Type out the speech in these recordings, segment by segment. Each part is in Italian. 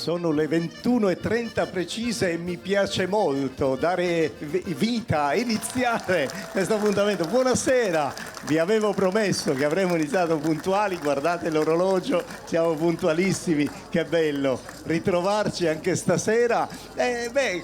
Sono le 21:30 precise e mi piace molto dare vita, iniziare questo appuntamento. Buonasera, vi avevo promesso che avremmo iniziato puntuali, guardate l'orologio, siamo puntualissimi, che bello ritrovarci anche stasera.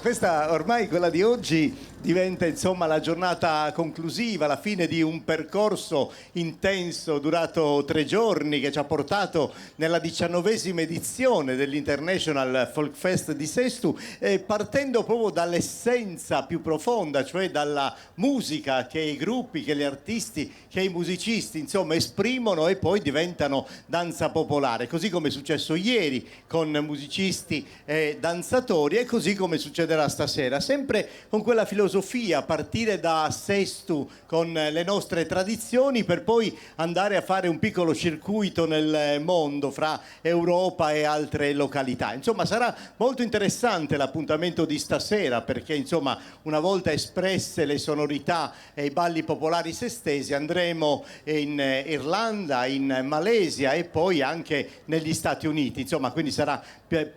Questa ormai, quella di oggi, diventa insomma la giornata conclusiva, la fine di un percorso intenso durato 3 giorni che ci ha portato nella 19ª edizione dell'International Folk Fest di Sestu, partendo proprio dall'essenza più profonda, cioè dalla musica che i gruppi, che gli artisti, che i musicisti insomma esprimono e poi diventano danza popolare, così come è successo ieri con musicisti e danzatori e così come succederà stasera, sempre con quella filosofia a partire da Sestu con le nostre tradizioni per poi andare a fare un piccolo circuito nel mondo fra Europa e altre località. Insomma, sarà molto interessante l'appuntamento di stasera perché insomma, una volta espresse le sonorità e i balli popolari sestesi, andremo in Irlanda, in Malesia e poi anche negli Stati Uniti. Insomma, quindi sarà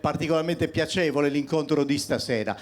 particolarmente piacevole l'incontro di stasera.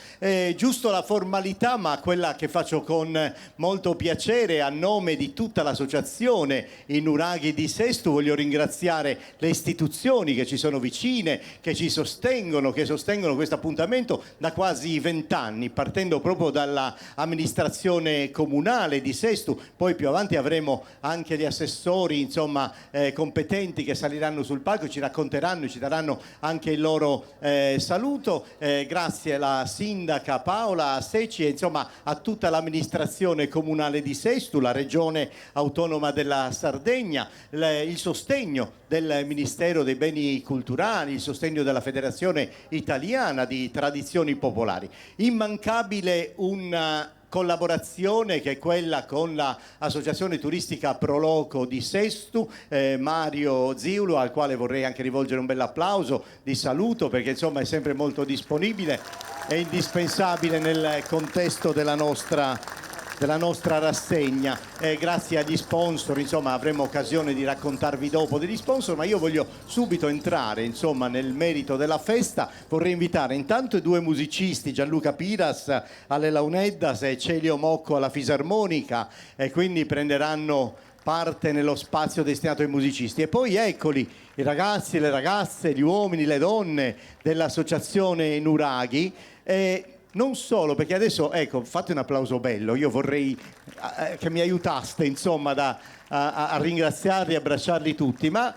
Giusto la formalità, ma quella che faccio con molto piacere a nome di tutta l'associazione I Nuraghi di Sestu. Voglio ringraziare le istituzioni che ci sono vicine, che ci sostengono, che sostengono questo appuntamento da quasi 20 anni, partendo proprio dall'amministrazione comunale di Sestu. Poi più avanti avremo anche gli assessori insomma competenti che saliranno sul palco, ci racconteranno, ci daranno anche il loro saluto. Grazie alla sindaca Paola Secci e insomma a tutta l'amministrazione comunale di Sestu, la regione autonoma della Sardegna, il sostegno del Ministero dei Beni Culturali, il sostegno della Federazione Italiana di Tradizioni Popolari. Immancabile una collaborazione che è quella con l'associazione turistica Proloco di Sestu, Mario Ziulo, al quale vorrei anche rivolgere un bel applauso di saluto perché insomma è sempre molto disponibile e indispensabile nel contesto della nostra rassegna. Grazie agli sponsor, insomma avremo occasione di raccontarvi dopo degli sponsor, ma io voglio subito entrare insomma nel merito della festa. Vorrei invitare intanto i 2 musicisti, Gianluca Piras alle Launeddas e Celio Mocco alla fisarmonica, e quindi prenderanno parte nello spazio destinato ai musicisti. E poi eccoli i ragazzi, le ragazze, gli uomini, le donne dell'associazione Nuraghi. Non solo, perché adesso, ecco, fate un applauso bello, io vorrei che mi aiutaste, insomma, a ringraziarli e abbracciarli tutti, ma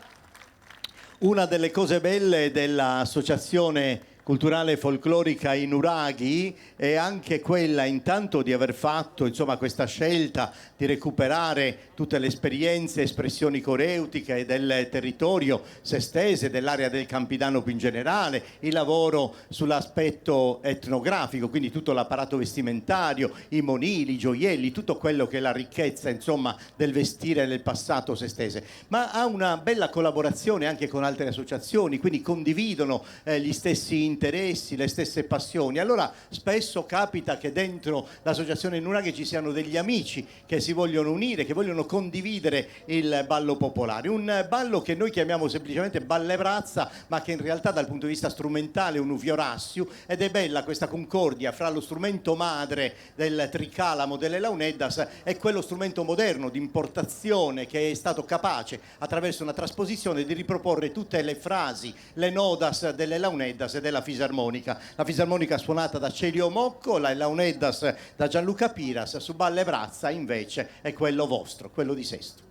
una delle cose belle dell'associazione culturale e folclorica I Nuraghi è anche quella intanto di aver fatto insomma questa scelta di recuperare tutte le esperienze e espressioni coreutiche del territorio sestese, dell'area del Campidano più in generale, il lavoro sull'aspetto etnografico, quindi tutto l'apparato vestimentario, i monili, i gioielli, tutto quello che è la ricchezza insomma del vestire del passato sestese, ma ha una bella collaborazione anche con altre associazioni, quindi condividono gli stessi interessi, le stesse passioni. Allora spesso capita che dentro l'associazione Nuraghi ci siano degli amici che si vogliono unire, che vogliono condividere il ballo popolare, un ballo che noi chiamiamo semplicemente ballebrazza, ma che in realtà dal punto di vista strumentale è un uviorassio, ed è bella questa concordia fra lo strumento madre del tricalamo delle Launeddas e quello strumento moderno di importazione che è stato capace attraverso una trasposizione di riproporre tutte le frasi, le nodas delle Launeddas e della fisarmonica. La fisarmonica suonata da Celio Mocco, la Launeddas da Gianluca Piras, su ballebrazza invece è quello vostro, quello di Sestu.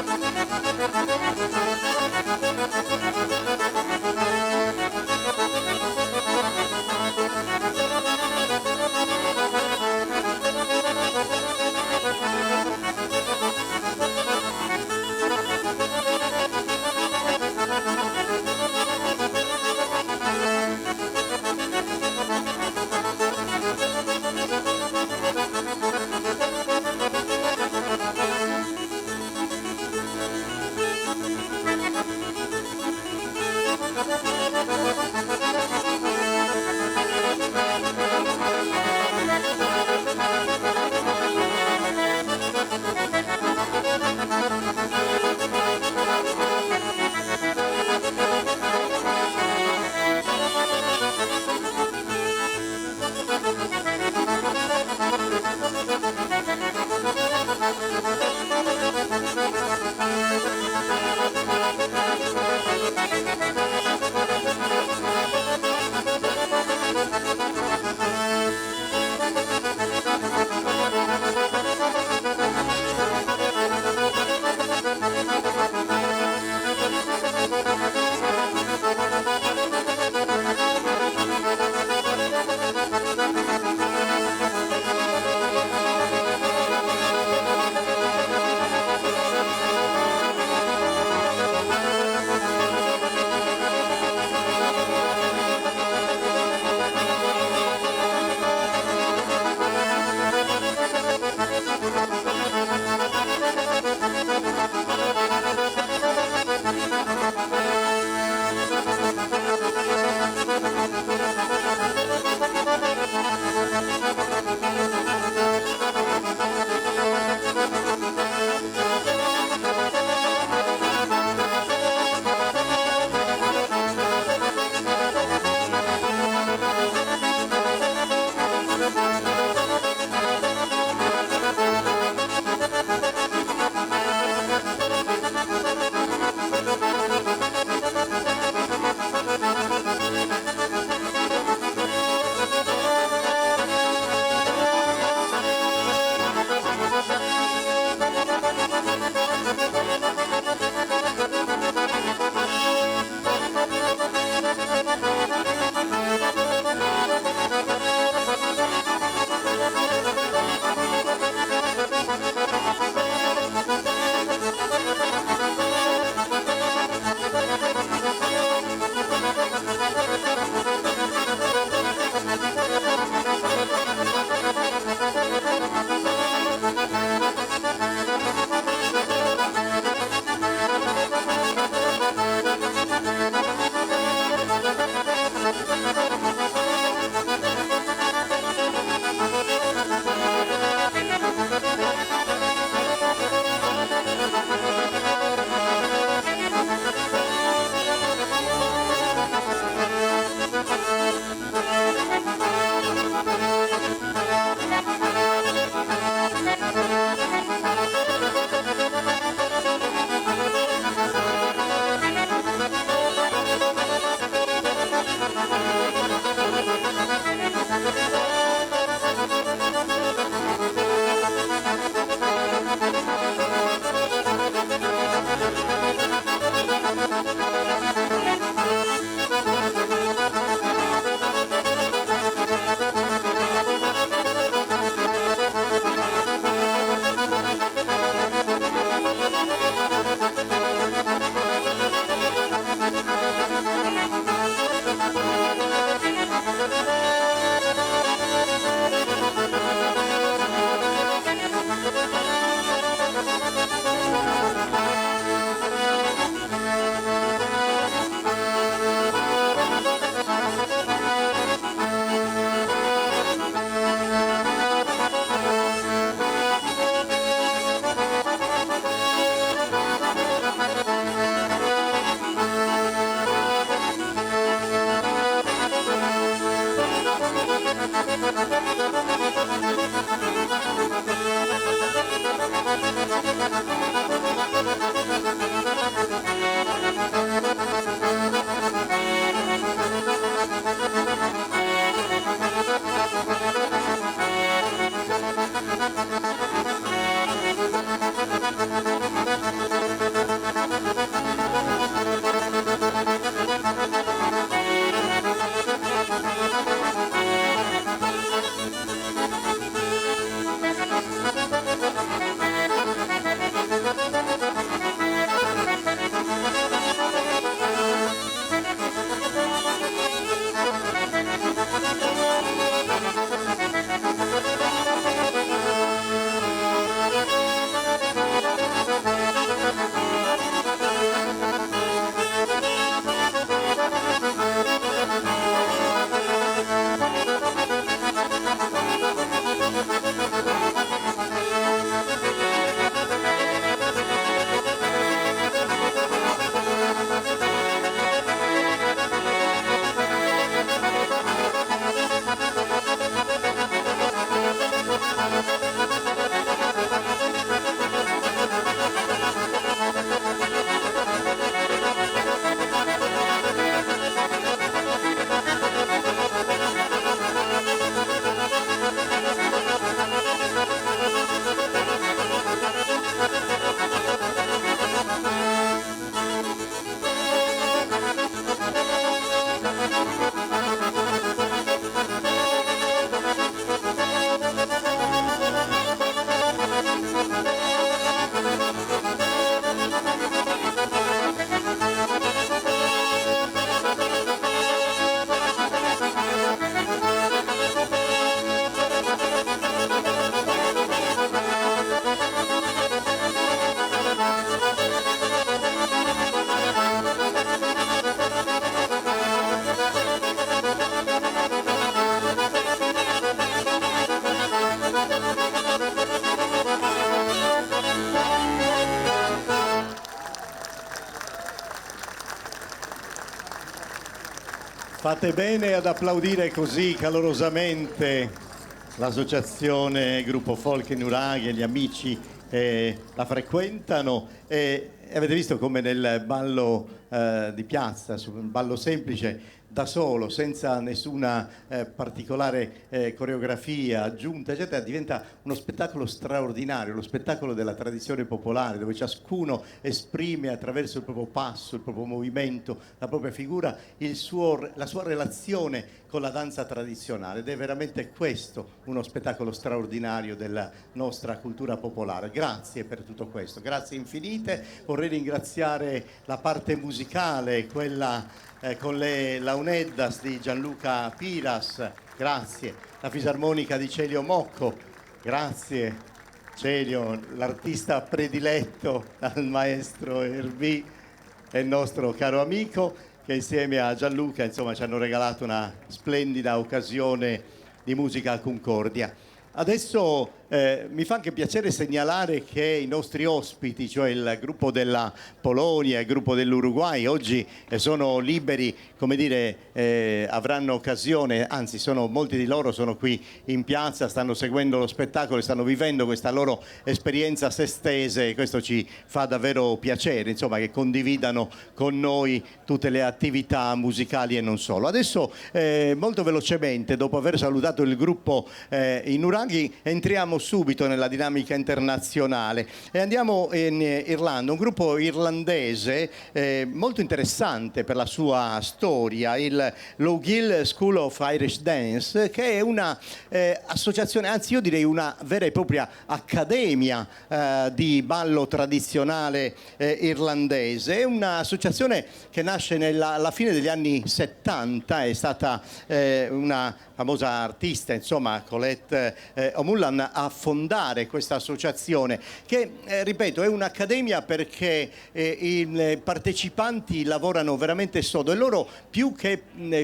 Thank you. Fate bene ad applaudire così calorosamente l'associazione Gruppo Folk Nuraghi e gli amici la frequentano e avete visto come nel ballo di piazza, un ballo semplice, da solo, senza nessuna particolare coreografia aggiunta, eccetera, diventa uno spettacolo straordinario, lo spettacolo della tradizione popolare, dove ciascuno esprime attraverso il proprio passo, il proprio movimento, la propria figura, la sua relazione con la danza tradizionale. Ed è veramente questo uno spettacolo straordinario della nostra cultura popolare. Grazie per tutto questo, grazie infinite. Vorrei ringraziare la parte musicale, quella con le launeddas di Gianluca Piras, grazie, la fisarmonica di Celio Mocco, grazie Celio, l'artista prediletto dal maestro Herbie e il nostro caro amico, che insieme a Gianluca insomma ci hanno regalato una splendida occasione di musica a Concordia. Adesso mi fa anche piacere segnalare che i nostri ospiti, cioè il gruppo della Polonia e il gruppo dell'Uruguay, oggi sono liberi, come dire, avranno occasione, anzi molti di loro sono qui in piazza, stanno seguendo lo spettacolo e stanno vivendo questa loro esperienza a se stesse, e questo ci fa davvero piacere, insomma, che condividano con noi tutte le attività musicali e non solo. Adesso molto velocemente, dopo aver salutato il gruppo in Nuraghi, entriamo subito nella dinamica internazionale e andiamo in Irlanda, un gruppo irlandese molto interessante per la sua storia, il Logiel School of Irish Dance, che è una associazione, anzi io direi una vera e propria accademia di ballo tradizionale irlandese. È un'associazione che nasce alla fine degli anni 70, è stata una famosa artista, insomma, Colette O'Mullan ha fondare questa associazione che, ripeto, è un'accademia perché i partecipanti lavorano veramente sodo e loro, più che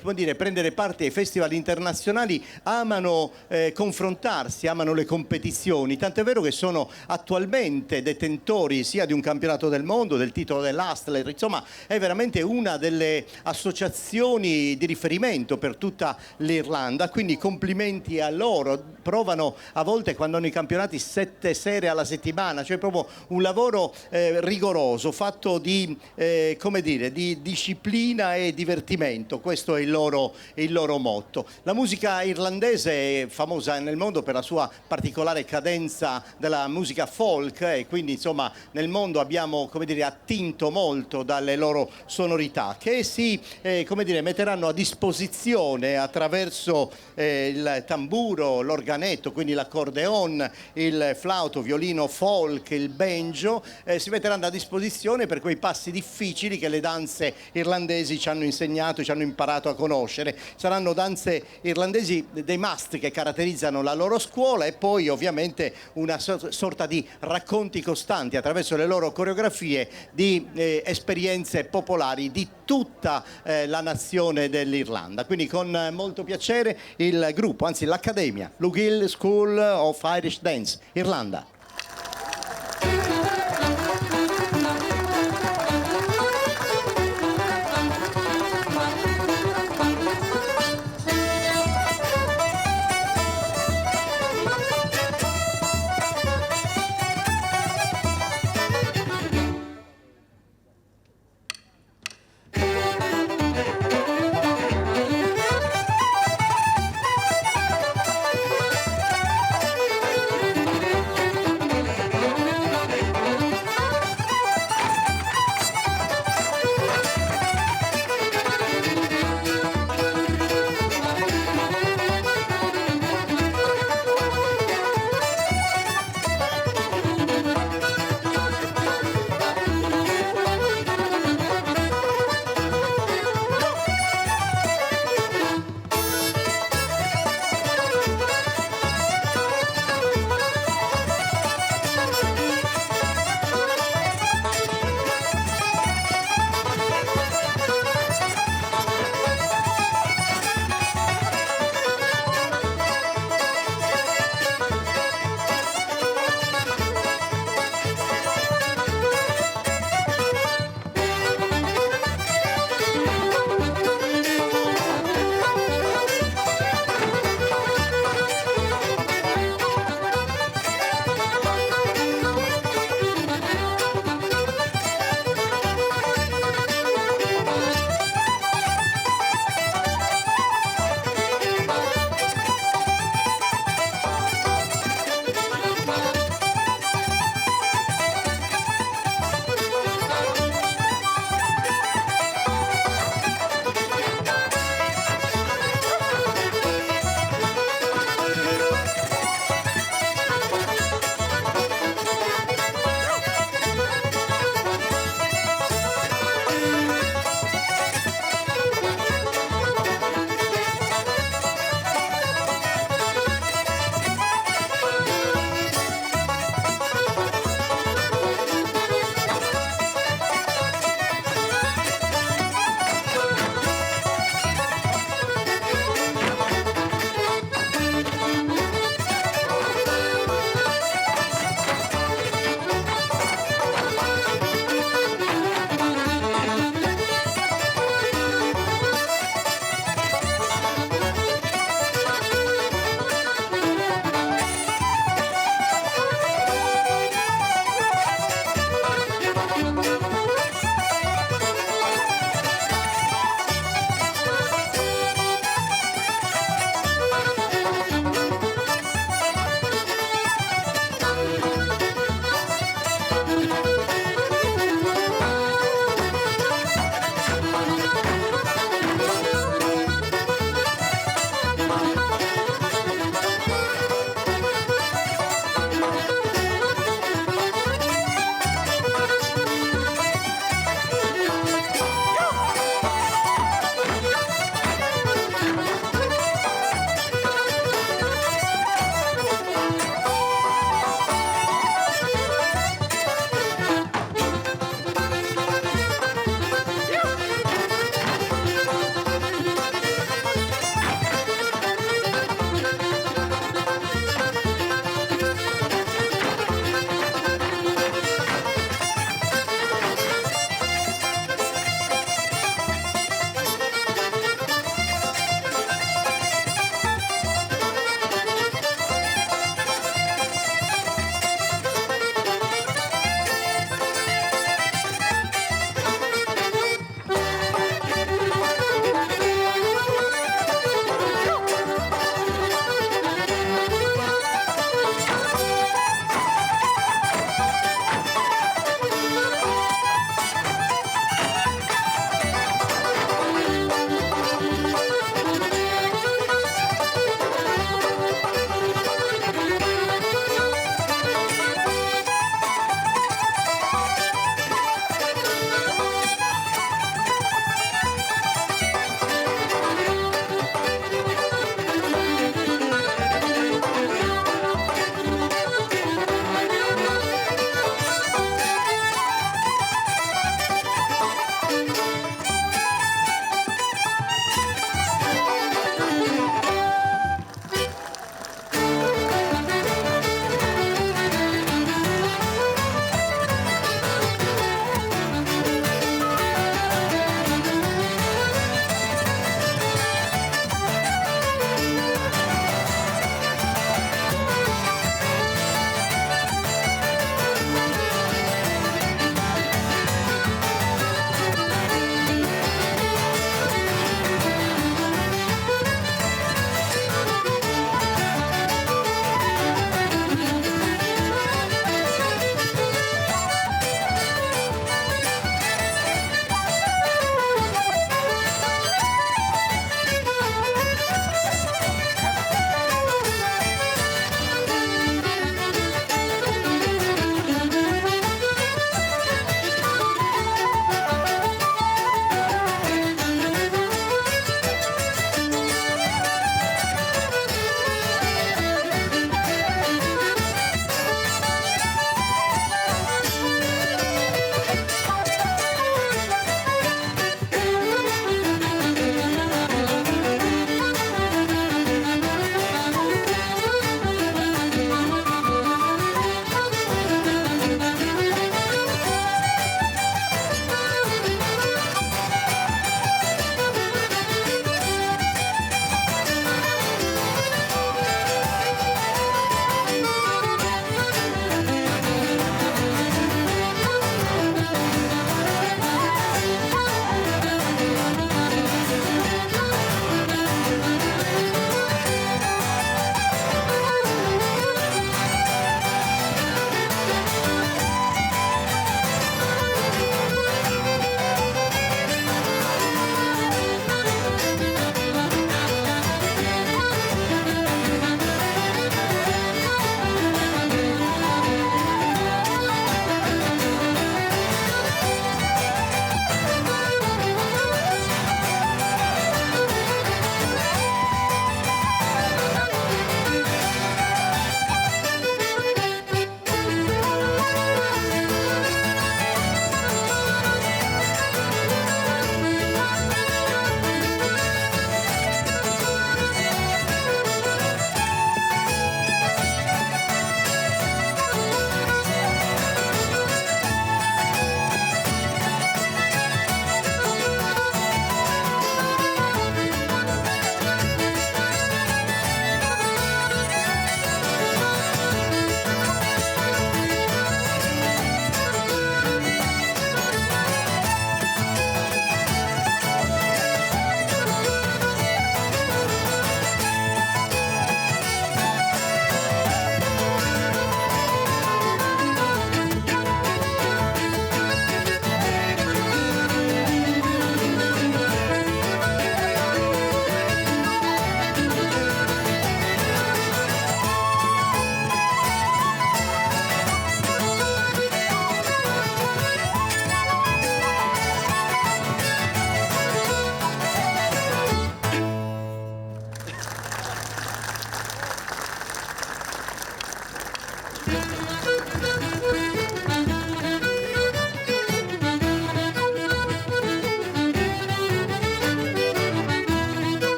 come dire, prendere parte ai festival internazionali, amano confrontarsi, amano le competizioni, tant'è vero che sono attualmente detentori sia di un campionato del mondo, del titolo dell'Hustler, insomma è veramente una delle associazioni di riferimento per tutta l'Irlanda, quindi complimenti a loro. Provano a volte, quando hanno i campionati, 7 sere alla settimana, cioè proprio un lavoro rigoroso, fatto di, come dire, di disciplina e divertimento. Questo è il loro motto. La musica irlandese è famosa nel mondo per la sua particolare cadenza della musica folk e quindi insomma nel mondo abbiamo, come dire, attinto molto dalle loro sonorità che si come dire, metteranno a disposizione attraverso il tamburo, l'organetto, quindi l'accordeon, il flauto, violino folk, il banjo, si metteranno a disposizione per quei passi difficili che le danze irlandesi ci hanno insegnato, ci hanno imparato a conoscere. Saranno danze irlandesi dei must che caratterizzano la loro scuola e poi ovviamente una sorta di racconti costanti attraverso le loro coreografie di esperienze popolari di tutta la nazione dell'Irlanda. Quindi con molto piacere il gruppo, anzi l'Accademia, Lugill School of Irish Dance, Irlanda.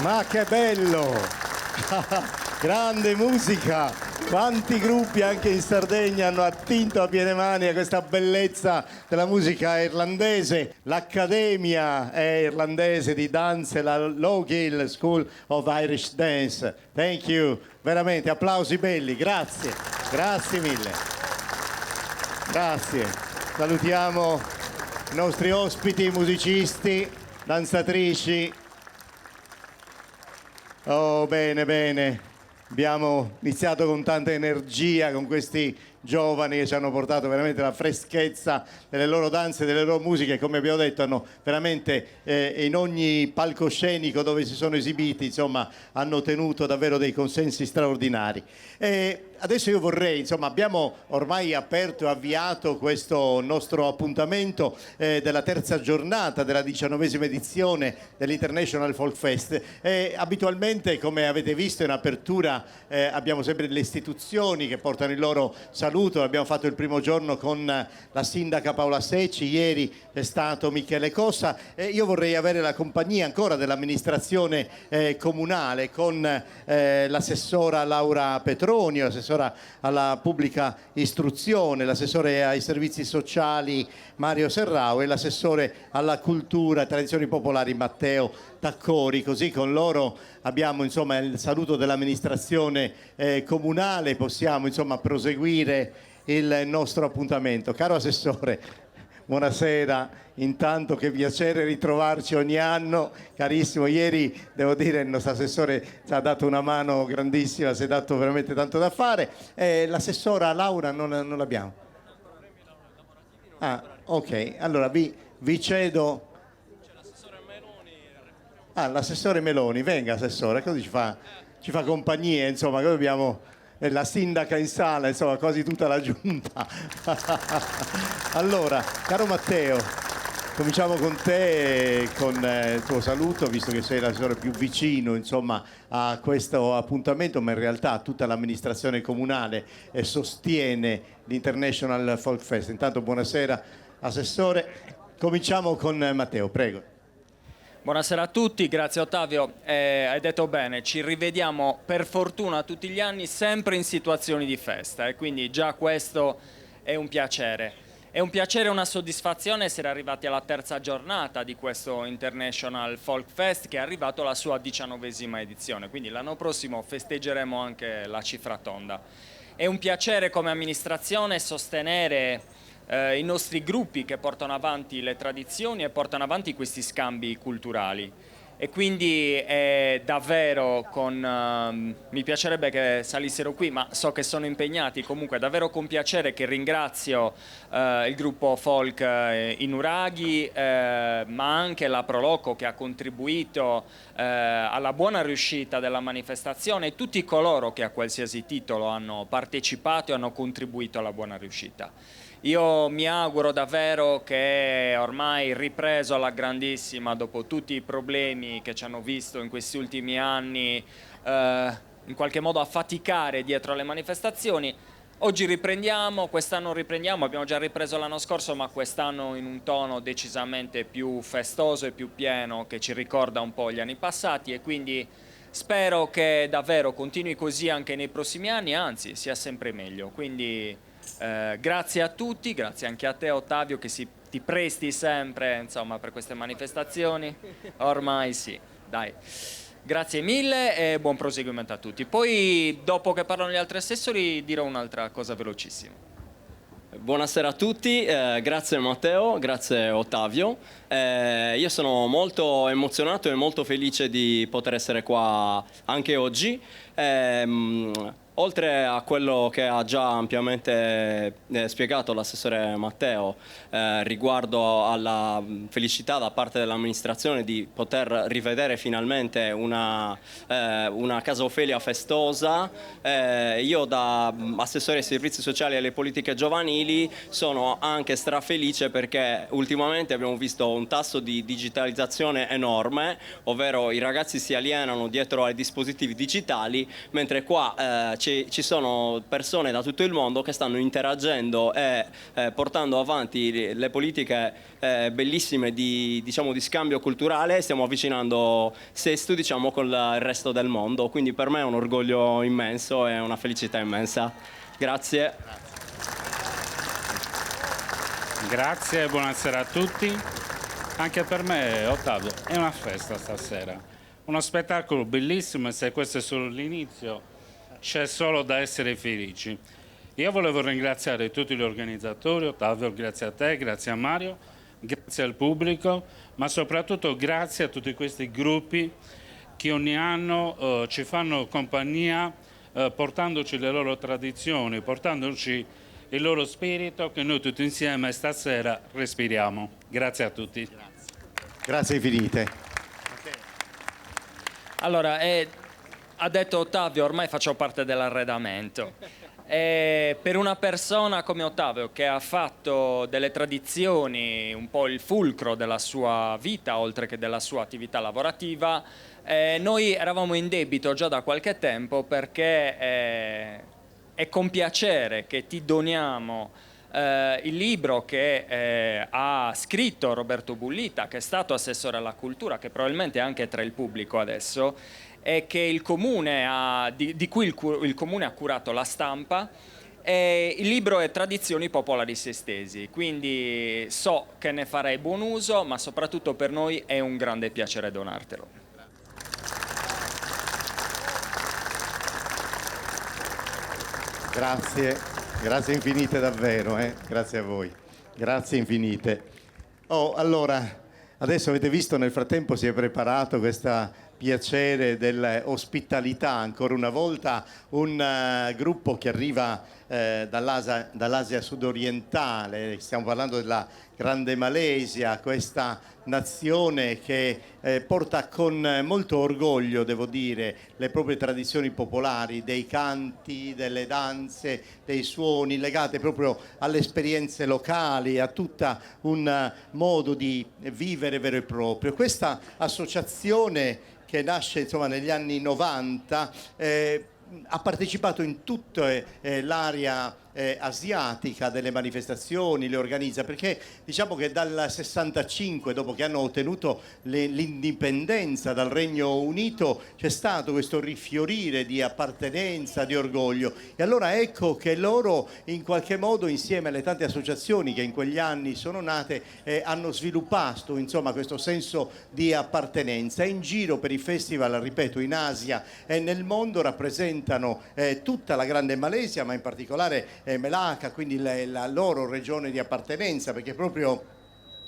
Ma che bello! Grande musica! Quanti gruppi anche in Sardegna hanno attinto a piene mani a questa bellezza della musica irlandese. L'Accademia è irlandese di danze, la Logill School of Irish Dance. Thank you, veramente, applausi belli, grazie, grazie mille. Grazie. Salutiamo i nostri ospiti, musicisti, danzatrici. Oh, bene, bene. Abbiamo iniziato con tanta energia, con questi giovani che ci hanno portato veramente la freschezza delle loro danze, delle loro musiche, come abbiamo detto hanno veramente in ogni palcoscenico dove si sono esibiti, insomma, hanno ottenuto davvero dei consensi straordinari. E adesso io vorrei, insomma, abbiamo ormai aperto e avviato questo nostro appuntamento della terza giornata della 19ª edizione dell'International Folk Fest. Abitualmente, come avete visto in apertura, abbiamo sempre le istituzioni che portano il loro saluto. Abbiamo fatto il primo giorno con la sindaca Paola Secci, ieri è stato Michele Cossa. Io vorrei avere la compagnia ancora dell'amministrazione comunale con l'assessora Laura Petronio, l'assessora alla pubblica istruzione, l'assessore ai servizi sociali Mario Serrao e l'assessore alla cultura e tradizioni popolari Matteo Taccori. Così con loro abbiamo, insomma, il saluto dell'amministrazione comunale, possiamo, insomma, proseguire il nostro appuntamento. Caro assessore, buonasera, intanto che piacere ritrovarci ogni anno, carissimo. Ieri devo dire il nostro assessore ci ha dato una mano grandissima, si è dato veramente tanto da fare. L'assessora Laura non l'abbiamo? Ah, ok, allora vi cedo. Ah, l'assessore Meloni, venga assessore, così ci fa compagnia, insomma, noi abbiamo la sindaca in sala, insomma, quasi tutta la giunta. Allora, caro Matteo, cominciamo con te e con il tuo saluto, visto che sei l'assessore più vicino, insomma, a questo appuntamento, ma in realtà tutta l'amministrazione comunale sostiene l'International Folk Fest. Intanto buonasera, assessore. Cominciamo con Matteo, prego. Buonasera a tutti, grazie Ottavio. Hai detto bene, ci rivediamo per fortuna tutti gli anni sempre in situazioni di festa e quindi già questo è un piacere. È un piacere e una soddisfazione essere arrivati alla terza giornata di questo International Folk Fest che è arrivato alla sua 19ª edizione, quindi l'anno prossimo festeggeremo anche la cifra tonda. È un piacere come amministrazione sostenere i nostri gruppi che portano avanti le tradizioni e portano avanti questi scambi culturali e quindi è davvero mi piacerebbe che salissero qui, ma so che sono impegnati, comunque davvero con piacere che ringrazio il gruppo folk Inuraghi, ma anche la Proloco che ha contribuito alla buona riuscita della manifestazione e tutti coloro che a qualsiasi titolo hanno partecipato e hanno contribuito alla buona riuscita. Io mi auguro davvero che ormai ripreso alla grandissima dopo tutti i problemi che ci hanno visto in questi ultimi anni in qualche modo a faticare dietro alle manifestazioni, oggi riprendiamo, quest'anno riprendiamo, abbiamo già ripreso l'anno scorso ma quest'anno in un tono decisamente più festoso e più pieno che ci ricorda un po' gli anni passati e quindi spero che davvero continui così anche nei prossimi anni, anzi sia sempre meglio. Quindi grazie a tutti, grazie anche a te Ottavio che ti presti sempre, insomma, per queste manifestazioni, ormai sì, dai. Grazie mille e buon proseguimento a tutti. Poi dopo che parlano gli altri assessori dirò un'altra cosa velocissima. Buonasera a tutti, grazie Matteo, grazie Ottavio. Io sono molto emozionato e molto felice di poter essere qua anche oggi. Oltre a quello che ha già ampiamente spiegato l'assessore Matteo riguardo alla felicità da parte dell'amministrazione di poter rivedere finalmente una Casa Ofelia festosa, io da assessore ai servizi sociali e alle politiche giovanili sono anche strafelice perché ultimamente abbiamo visto un tasso di digitalizzazione enorme, ovvero i ragazzi si alienano dietro ai dispositivi digitali, mentre qua ci sono persone da tutto il mondo che stanno interagendo e portando avanti le politiche bellissime di scambio culturale. Stiamo avvicinando Sesto, diciamo, con il resto del mondo, quindi per me è un orgoglio immenso e una felicità immensa. Grazie. Grazie, buonasera a tutti. Anche per me, Ottavio, è una festa stasera, uno spettacolo bellissimo, e se questo è solo l'inizio c'è solo da essere felici. Io volevo ringraziare tutti gli organizzatori, Ottavio, grazie a te, grazie a Mario, grazie al pubblico, ma soprattutto grazie a tutti questi gruppi che ogni anno ci fanno compagnia, portandoci le loro tradizioni, portandoci il loro spirito che noi tutti insieme stasera respiriamo. Grazie a tutti. Grazie infinite. Allora, ha detto Ottavio, ormai faccio parte dell'arredamento. Per una persona come Ottavio, che ha fatto delle tradizioni un po' il fulcro della sua vita, oltre che della sua attività lavorativa, noi eravamo in debito già da qualche tempo, perché è con piacere che ti doniamo il libro che ha scritto Roberto Bullita, che è stato assessore alla cultura, che probabilmente è anche tra il pubblico adesso, e che il comune di cui il comune ha curato la stampa. Il libro è Tradizioni Popolaris Estesi, quindi so che ne farei buon uso, ma soprattutto per noi è un grande piacere donartelo. Grazie infinite davvero, grazie a voi, grazie infinite. Allora, adesso avete visto, nel frattempo si è preparato questo piacere dell'ospitalità, ancora una volta un gruppo che arriva dall'Asia sudorientale. Stiamo parlando della Grande Malesia, questa nazione che porta con molto orgoglio, devo dire, le proprie tradizioni popolari, dei canti, delle danze, dei suoni, legate proprio alle esperienze locali, a tutto un modo di vivere vero e proprio. Questa associazione, che nasce insomma negli anni 90, ha partecipato in tutta l'area asiatica delle manifestazioni, le organizza, perché diciamo che dal 65, dopo che hanno ottenuto l'indipendenza dal Regno Unito, c'è stato questo rifiorire di appartenenza, di orgoglio, e allora ecco che loro in qualche modo, insieme alle tante associazioni che in quegli anni sono nate, hanno sviluppato insomma questo senso di appartenenza, e in giro per i festival, ripeto, in Asia e nel mondo rappresentano tutta la Grande Malesia, ma in particolare Melaka, quindi la loro regione di appartenenza, perché proprio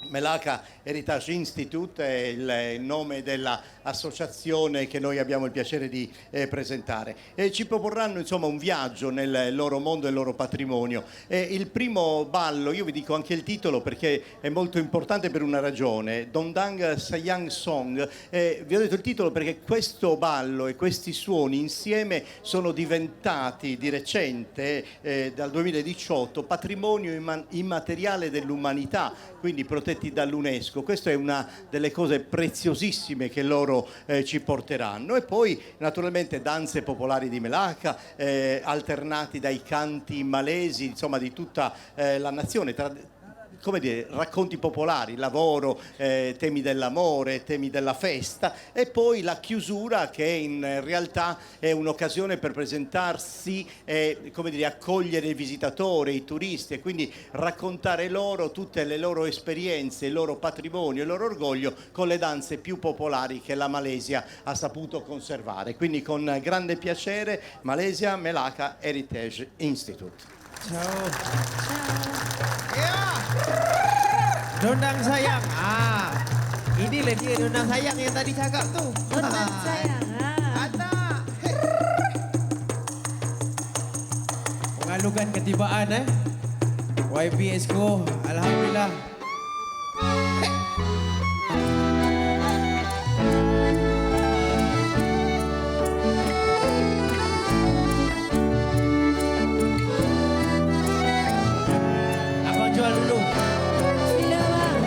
Melaka Heritage Institute è il nome dell'associazione che noi abbiamo il piacere di presentare, e ci proporranno insomma un viaggio nel loro mondo e il loro patrimonio. Il primo ballo, io vi dico anche il titolo perché è molto importante per una ragione, Dongdang Sayang Song. Vi ho detto il titolo perché questo ballo e questi suoni insieme sono diventati di recente, dal 2018, patrimonio immateriale dell'umanità, quindi protetti dall'UNESCO. Questa è una delle cose preziosissime che loro ci porteranno. E poi naturalmente danze popolari di Melaka, alternati dai canti malesi, insomma di tutta la nazione, come dire, racconti popolari, lavoro, temi dell'amore, temi della festa, e poi la chiusura, che in realtà è un'occasione per presentarsi e, come dire, accogliere i visitatori, i turisti, e quindi raccontare loro tutte le loro esperienze, il loro patrimonio, il loro orgoglio con le danze più popolari che la Malesia ha saputo conservare. Quindi con grande piacere, Malaysia Melaka Heritage Institute. Ciao. Dondang sayang. Inilah dia dondang sayang yang tadi cakap tu. Dondang sayang. Ada. Mengalukan ketibaan YB Esko. Alhamdulillah. Abang jual dulu. Sila bang.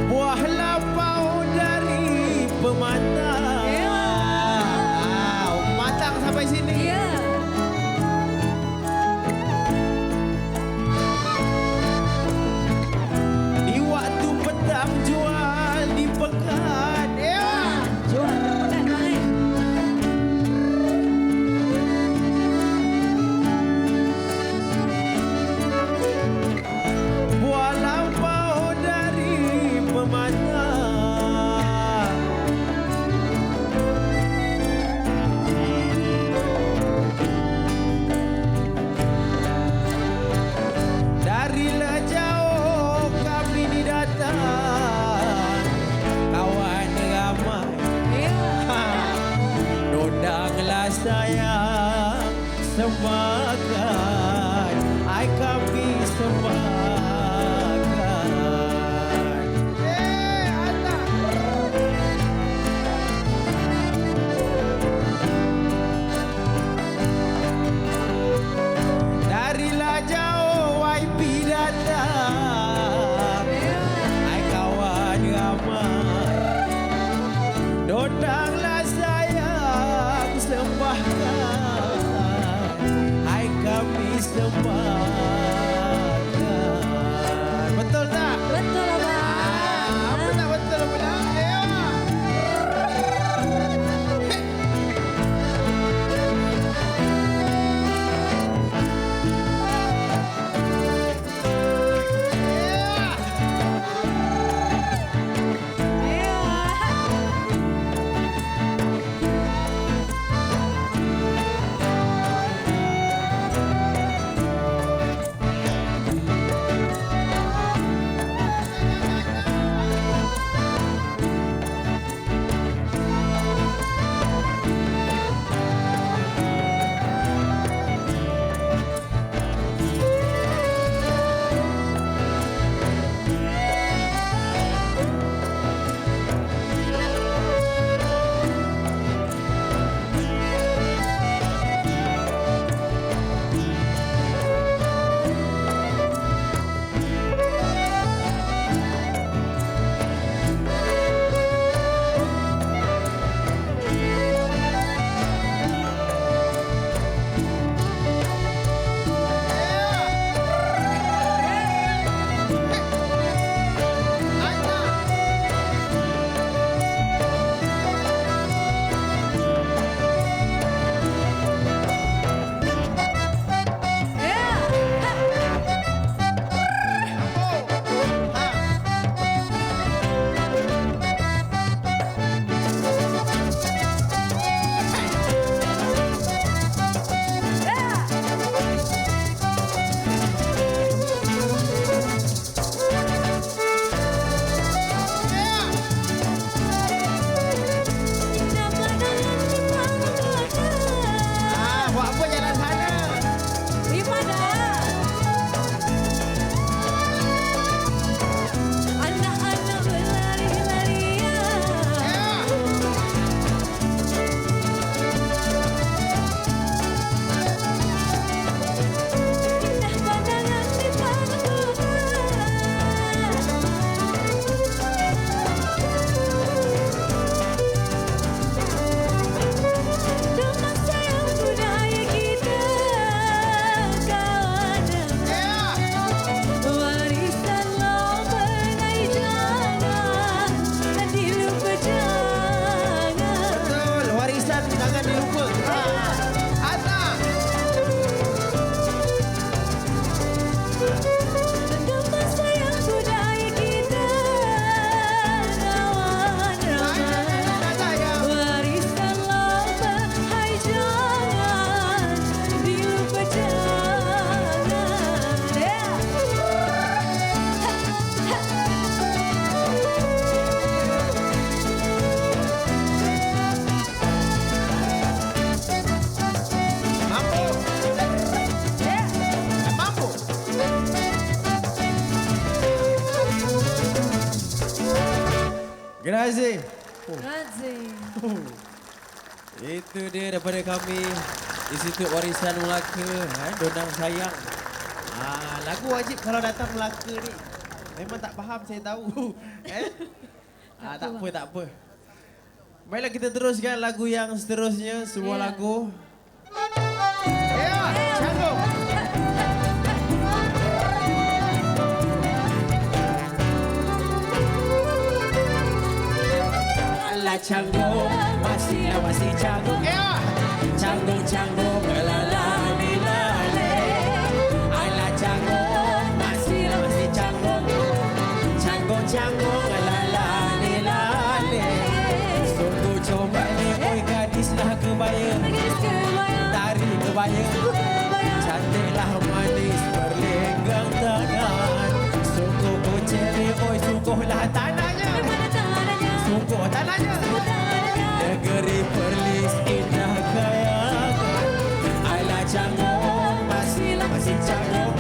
Buah lampau dari pematang. Matang sampai sini. Ya. kami sembahkan. Anak. Darilah jauh wai datang, hai kawan ramai, dondanglah sayang sembahkan, hai kami sembahkan. Betul tak? Betul abang. Apa tak betul pula? Buat apa jalan sana? Di mana? Anak-anak berlari-larian. Indah pandangan di pantulan. Dengan sayang budaya kita, kawan. Warisan lama naik jangan dilupa jangan. Betul, warisan jangan dilupa. Anak. Dengan sayang budaya kita, kawan ramai. Warisan lama, hai jangan dilupa jangan. Mampu. Mampu. Grazie. Razzie. Itu dia daripada kami Institut Warisan Melaka, Dondang Sayang. Lagu wajib kalau datang Melaka ni. Memang tak faham saya tahu. Tak apa, tak apa. Baiklah kita teruskan lagu yang seterusnya, sebuah lagu. Canggung. Alah canggung, masih canggung. Canggung, lalani lale. Alah canggung, masih canggung. Canggung, lalani lale. Sungguh combanya, oi gadislah kebaya. Tari kebaya, cantiklah manis berlenggang tangan. Sungguh kuceri, oi sungguhlah tanahnya. Sungguh tanahnya. Negeri Perlis indah kayangan. Alah canggung, masih canggung.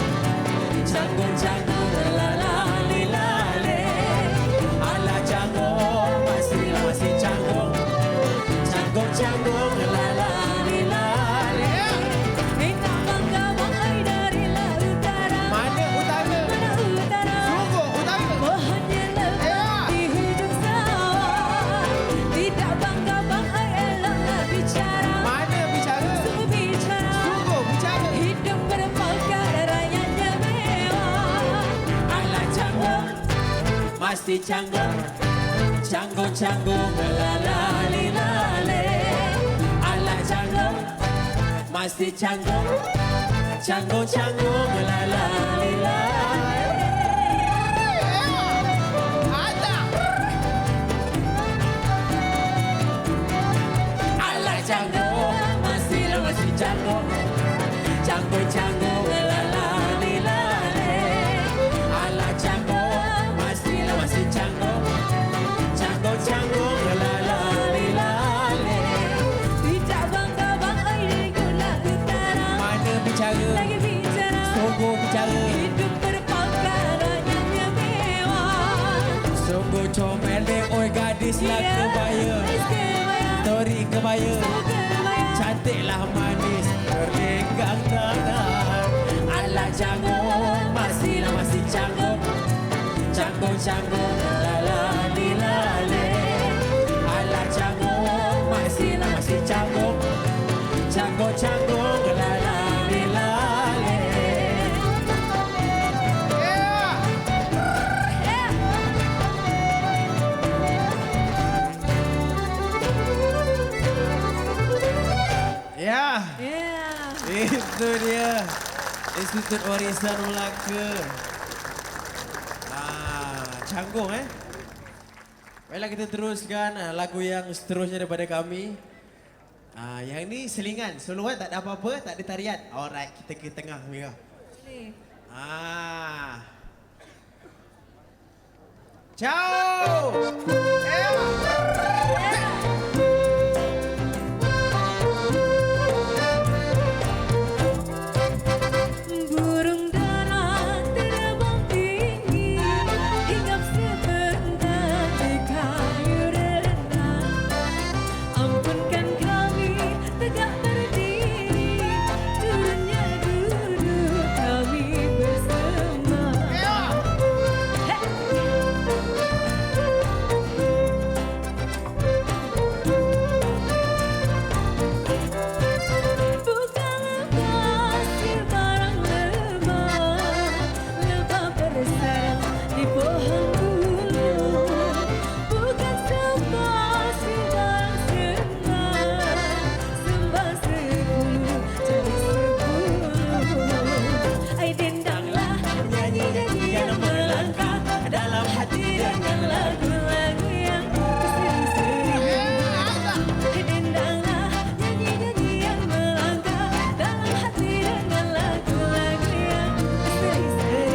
mesti canggung. Canggung melalali-lale. Ala canggung, mesti canggung. Canggung melalali-lale. Ala canggung, mesti canggung. Canggung melalali-lale. Ala canggung, mesti canggung. Canggung melalali-lale. Tidak bangga-bang air gula utara. Mana bicara, Lagi bicara. sungguh bicara. Hidup berpakaian yang mewah. Sungguh comel oi gadis lah kebaya. Story kebaya. Cantiklah manis berlenggang tangan. Ala canggung, masih canggung. Canggung lalali-lale. Ala canggung, masih canggung. Canggung lalali-lale. Ya, itu dia. Institut Warisan Melaka. Canggung Baiklah kita teruskan lagu yang seterusnya daripada kami. Yang ni selingan, soloan tak ada apa-apa, tak ada tarian. Alright, kita ke tengah Mira. Ciao. Burung dara terbang tinggi, hinggap sebentar di kayu renang. Ampunkan kami tegak berdiri, turunnya duduk kami bersama. Bukan lepas barang lebah, lebah bersarang di pohon bulu. Bukan sembah barang sembah sepuluh jadi 10. Ai dendanglah nyanyi yang melangkah dalam hati dengan lagu-lagu yang berseri-seri. Dendanglah nyanyi yang melangkah dalam hati dengan lagu-lagu yang berseri-seri.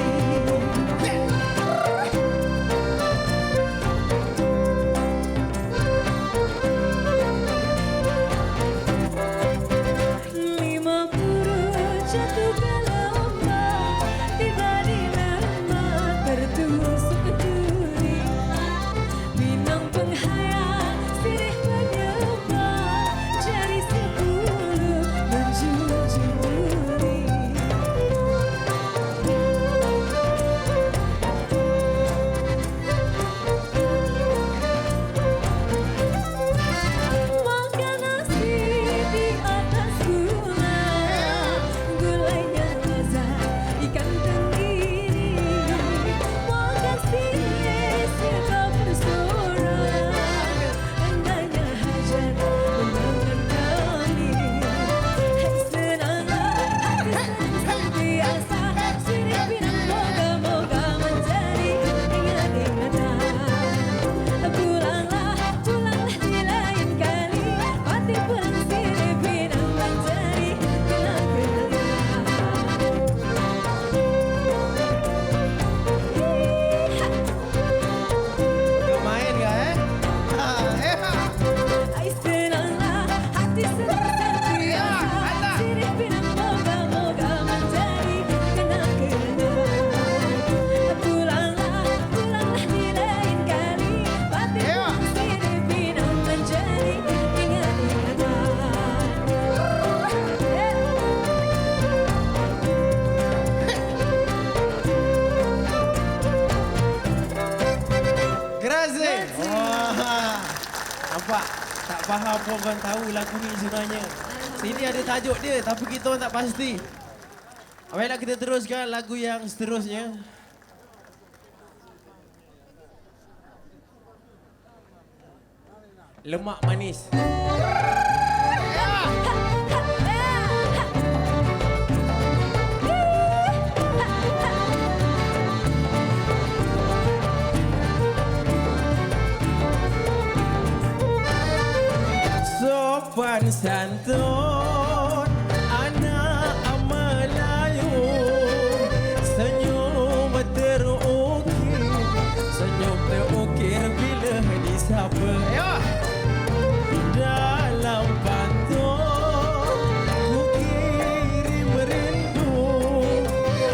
Lima burung jatuh ke lembah, tiba di lembah tertusuk duri. Pinang penghayal sirih penyembah, jari 10 menjunjung duri. Makan nasi di atas gula, gulanya lezat ikan tenggiri. Makan sini serta bersorak, andainya hajat undangan kami. Hai senanglah hati senantiasa, sirih pinang moga-moga menjadi ingat-ingatan. Pulanglah di lain kali, hati pulang sirih pinang menjadi Main ke Ai senanglah hati senantiasa, sirih pinang moga-moga menjadi kenang-kenangan. Pulanglah di lain kali, hati pulang sirih pinang menjadi Grazie. Wah. Nampak? Tak faham pun korang tahu lagu ni sebenarnya. Sini ada tajuk dia tapi kita orang tak pasti. Baiklah kita teruskan lagu yang seterusnya. Lemak manis. Sopan santun anak Melayu, senyum terukir, senyum terukir bila disapa. Dalam pantun ku kirim rindu,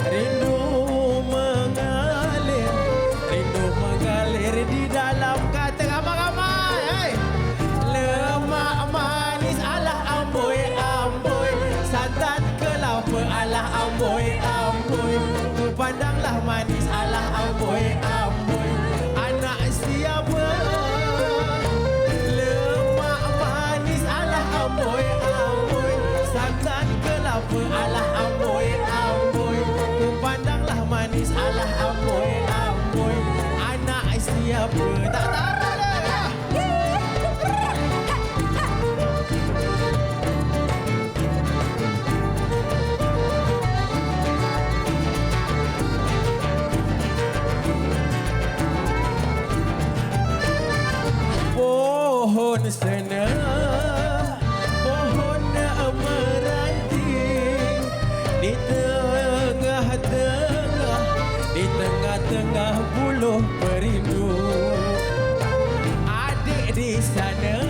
rindu mengalir di dalam kata ramai-ramai. Hey! Lemak manis alah amboi amboi, santan kelapa alah amboi amboi, ku pandanglah manis alah amboi amboi. Anak siapa? Lemak manis alah amboi amboi, santan kelapa alah amboi amboi, ku pandanglah manis alah amboi amboi. Anak siapa? Tak tahu dah. Pohon sena, pohon meranting di tengah-tengah, di tengah-tengah buluh perindu. Adik di sana,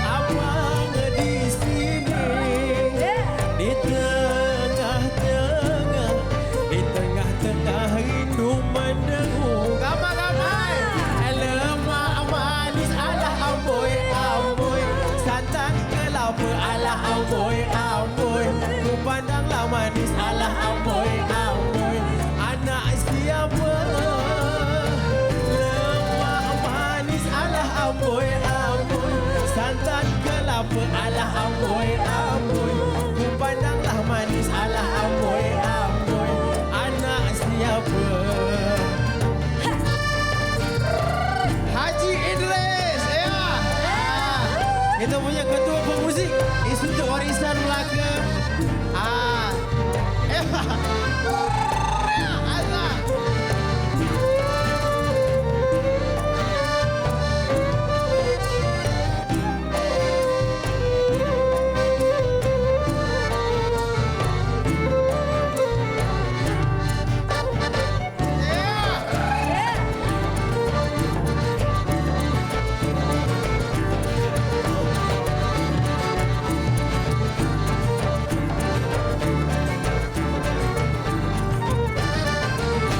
abang di sini, di tengah-tengah, di tengah-tengah rindu mendengung. Ramai-ramai. Lemak manis alah amboi amboi, santan kelapa alah amboi amboi, ku pandanglah manis alah amboi amboi. Anak siapa? Lemak manis alah amboi amboi, santan kelapa alah amboi amboi, ku pandanglah manis alah amboi amboi. Anak siapa? Haji Idris, ya. Kita punya ketua pemuzik Institut Warisan Melaka. Azhar.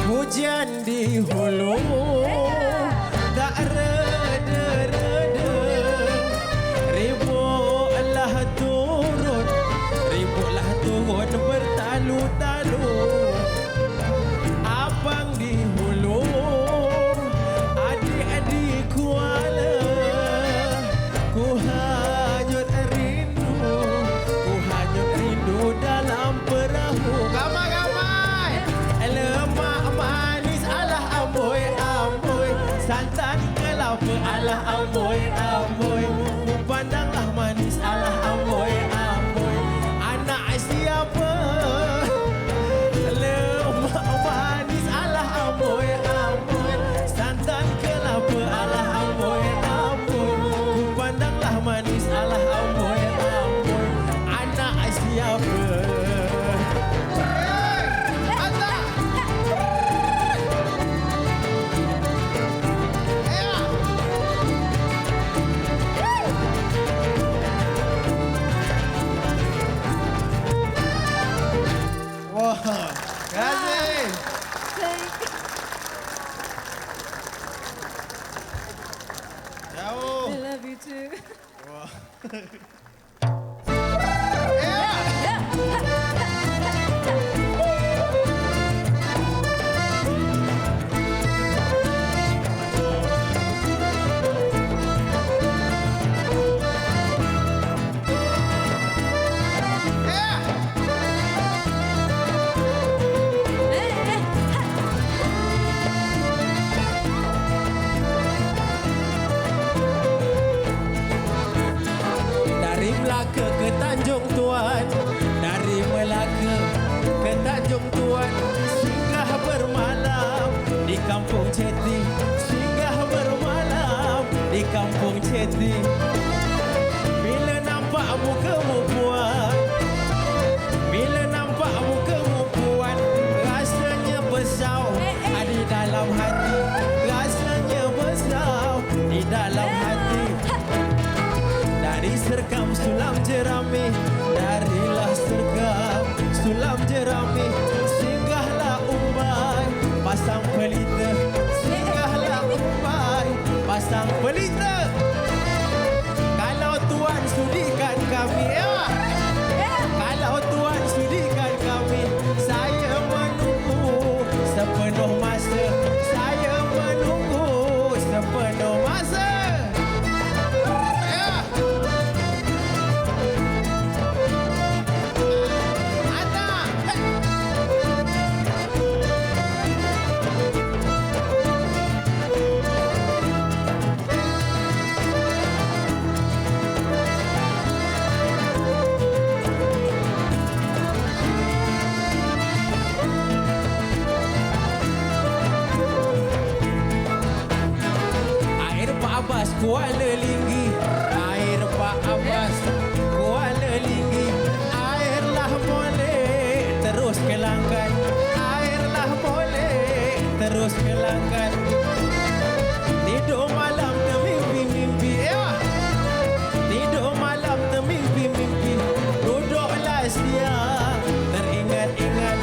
Hujan di hulu tak reda-reda, ributlah turun bertalu-talu. Abang di hulu, adik-adik kuala, ku hanyut rindu dalam perahu. Ramai-ramai. Lemak manis alah amboi amboi, santan kelapa alah amboi amboi, ku pandanglah manis alah amboi amboi. Anak siapa? Lemak manis alah amboi amboi, santan kelapa alah amboi amboi, ku pandanglah manis alah amboi amboi. Anak siapa? Wah, kasih. Jauh. I love you too. reti. Bila nampak mukamu puan, bila nampak mukamu puan, rasanya besar di dalam hati, rasanya besar di dalam hati. Dari serkam sulam jerami, darilah serkam sulam jerami, singgahlah umbai pasang pelita, singgahlah umbai pasang pelita. Kalau Tuan sudikan kami, kalau Tuan sudikan kami, saya menunggu sepenuh masa, saya menunggu sepenuh masa. Abbas Kuala Linggi, air Pak Abbas Kuala Linggi, airlah boleh terus kelangkan, airlah boleh terus kelangkan. Tidur malam termimpi-mimpi, tidur malam termimpi-mimpi, duduklah siang teringat-ingat,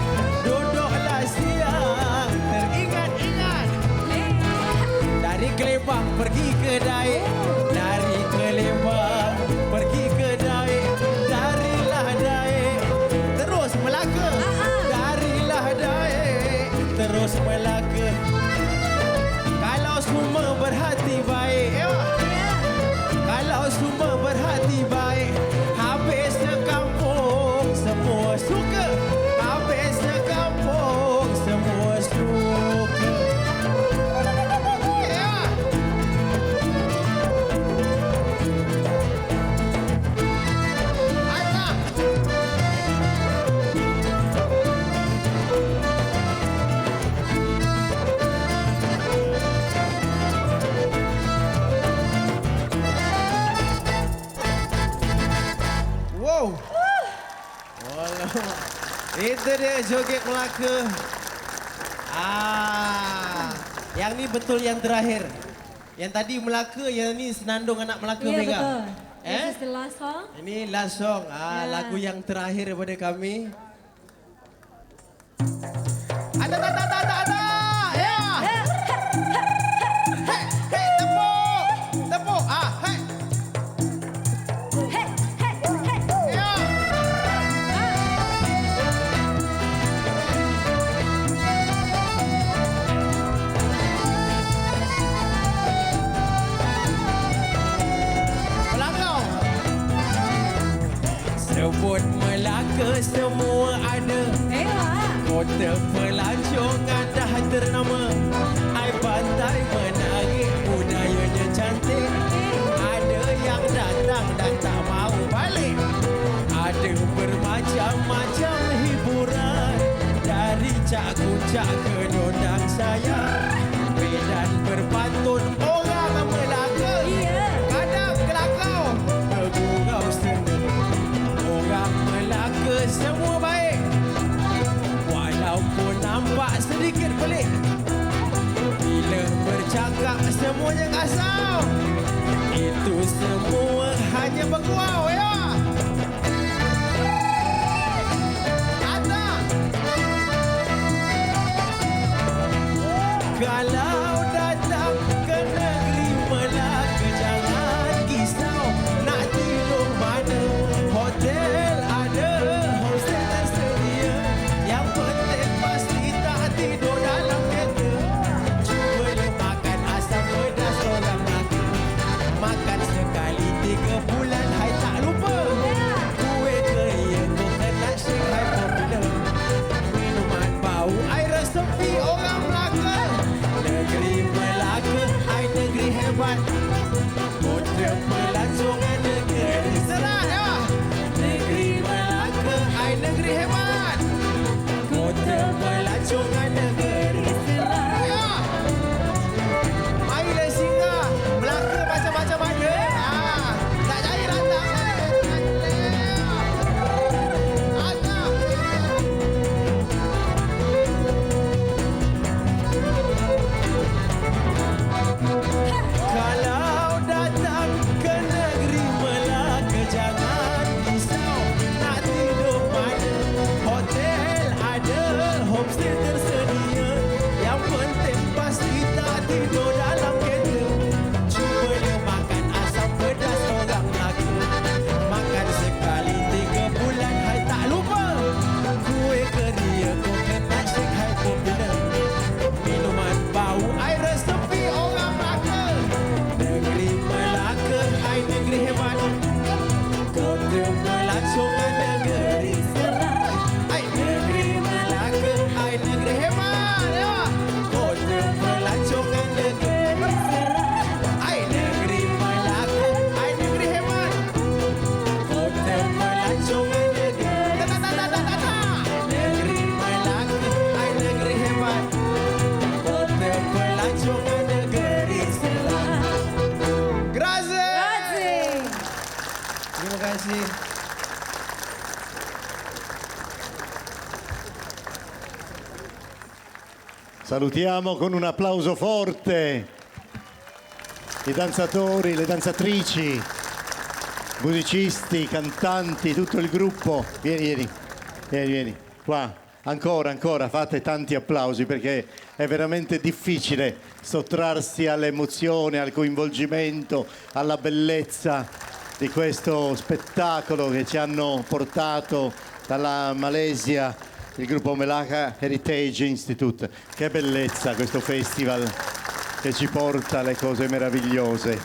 duduklah siang teringat-ingat. Dari Kelembang pergi ke Daik, dari Kelembang pergi ke Daik, darilah Daik terus Melaka, darilah Daik terus Melaka. Kalau semua berhati baik, kalau semua berhati baik, habis sekampung semua suka, habis sekampung semua suka. Wow. Itu dia joget Melaka. Yang ni betul yang terakhir. Yang tadi Melaka, yang ni senandung anak Melaka Ya, Mega. betul. This is the last song. Ini last song. Ya. Lagu yang terakhir daripada kami. Ada. Ya. Hey, tepuk. Tepuk. Hey. Ya. Melaka. Sebut Melaka semua ada. Kota pelancongan dah ternama. Ai pantai menarik, budayanya cantik. Ada yang datang dan tak mau balik. Ada bermacam-macam hiburan, dari cak-kucak ke dondang sayang. Medan berpantun orang Melaka, kadang kelakau, bergurau seni. Orang Melaka semua baik, walaupun nampak sedikit pelik. Bila bercakap semuanya kasau, itu semua hanya bergurau, ya. Ada. Kalau datang ke negeri Melaka, jangan risau nak tidur mana. Hotel ada, homestay tersedia. Yang penting pasti tak tidur dalam kereta. Cuba makan asam pedas orang Melaka. Makan sekali 3 bulan, hai tak lupa. Kuih kering, coconut shake, hai popular. Minuman bau, air resepi orang Melaka. Negeri Melaka, hai negeri hebat. Kota pelancongan negeri serat, ya. Negeri Melaka, hai negeri hebat. Kota pelancongan negeri serat, ya. Marilah singgah, Melaka macam-macam ada. tidur dalam kereta. Cuba dia makan asam pedas orang Melaka. Makan sekali 3 bulan, hai tak lupa. Kuih keria, coconut shake, hai popular. Minuman bau, hai resepi orang Melaka. Negeri Melaka, hai negeri hebat. Kota Melacongan negeri seram. Hai negeri Melaka, hai negeri hebat. Ya. Kota Melacongan negeri seram. Hai negeri Melaka, hai negeri hebat. Kota Melacongan negeri. Negeri Melaka, hai negeri hebat. Kota Melacongan negeri seram. Grazie. Grazie. Terima kasih. Salutiamo con un applauso forte i danzatori, le danzatrici, musicisti, cantanti, tutto il gruppo. Vieni, qua. Ancora, fate tanti applausi perché è veramente difficile sottrarsi all'emozione, al coinvolgimento, alla bellezza di questo spettacolo che ci hanno portato dalla Malesia, il gruppo Melaka Heritage Institute. Che bellezza questo festival che ci porta alle cose meravigliose.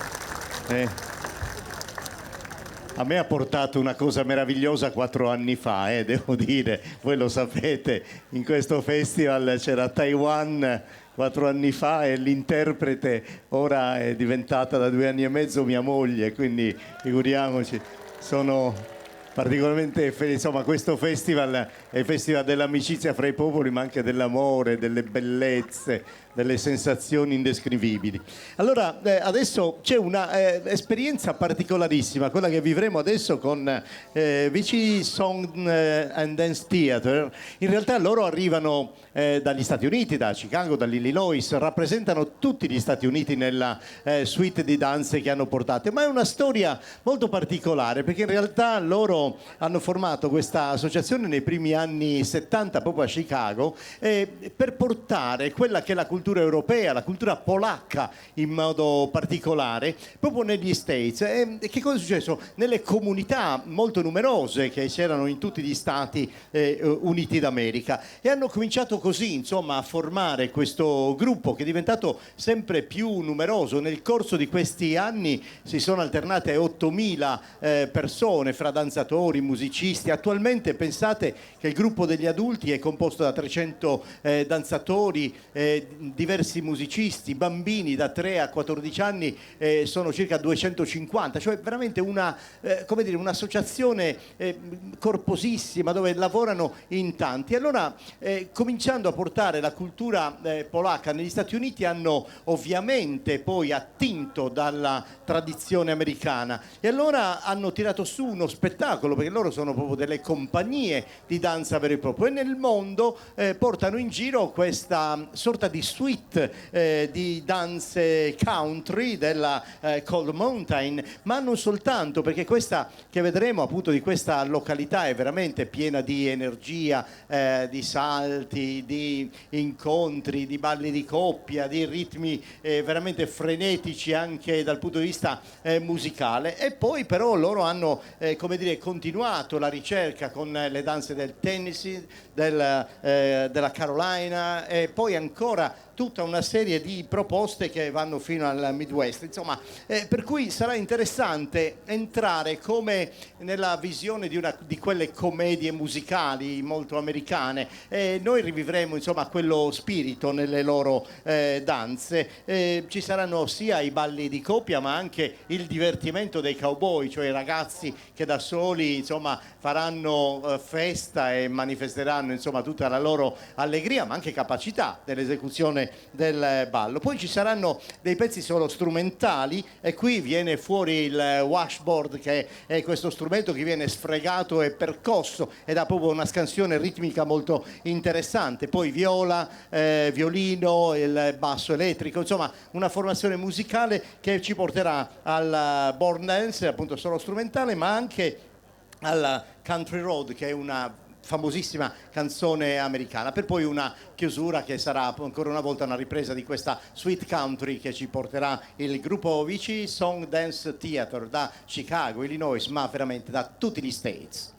A me ha portato una cosa meravigliosa 4 anni fa, devo dire, voi lo sapete, in questo festival c'era Taiwan 4 anni fa e l'interprete ora è diventata da 2 anni e mezzo mia moglie, quindi figuriamoci, sono particolarmente felice. Insomma, questo festival è il festival dell'amicizia fra i popoli, ma anche dell'amore, delle bellezze, delle sensazioni indescrivibili. Allora, adesso c'è una esperienza particolarissima, quella che vivremo adesso con Vichy Song and Dance Theatre. In realtà loro arrivano dagli Stati Uniti, da Chicago, dall'Illinois, rappresentano tutti gli Stati Uniti nella suite di danze che hanno portato, ma è una storia molto particolare perché in realtà loro hanno formato questa associazione nei primi anni 70 proprio a Chicago per portare quella che è la cultura europea, la cultura polacca in modo particolare, proprio negli States. E che cosa è successo? Nelle comunità molto numerose che c'erano in tutti gli Stati Uniti d'America, e hanno cominciato così, insomma, a formare questo gruppo che è diventato sempre più numeroso. Nel corso di questi anni si sono alternate 8.000 persone fra danzatori, musicisti. Attualmente pensate che il gruppo degli adulti è composto da 300 danzatori, diversi musicisti, bambini da 3 a 14 anni sono circa 250, cioè veramente un'associazione corposissima dove lavorano in tanti. Allora, cominciando a portare la cultura polacca negli Stati Uniti, hanno ovviamente poi attinto dalla tradizione americana e allora hanno tirato su uno spettacolo, perché loro sono proprio delle compagnie di danza vero e proprio, e nel mondo portano in giro questa sorta di suite di danze country della Cold Mountain, ma non soltanto, perché questa che vedremo appunto di questa località è veramente piena di energia, di salti, di incontri, di balli di coppia, di ritmi veramente frenetici anche dal punto di vista musicale. E poi però loro hanno continuato la ricerca con le danze del Tennessee, della Carolina, e poi ancora tutta una serie di proposte che vanno fino al Midwest. Insomma, per cui sarà interessante entrare come nella visione di quelle commedie musicali molto americane, e noi rivivremo insomma quello spirito nelle loro danze. Ci saranno sia i balli di coppia ma anche il divertimento dei cowboy, cioè i ragazzi che da soli insomma faranno festa e manifesteranno insomma tutta la loro allegria ma anche capacità dell'esecuzione del ballo. Poi ci saranno dei pezzi solo strumentali, e qui viene fuori il washboard, che è questo strumento che viene sfregato e percosso ed ha proprio una scansione ritmica molto interessante. Poi viola, violino, il basso elettrico, insomma una formazione musicale che ci porterà al born dance, appunto solo strumentale, ma anche alla country road, che è una famosissima canzone americana, per poi una chiusura che sarà ancora una volta una ripresa di questa Sweet Country che ci porterà il gruppo Vici Song Dance Theater da Chicago, Illinois, ma veramente da tutti gli States.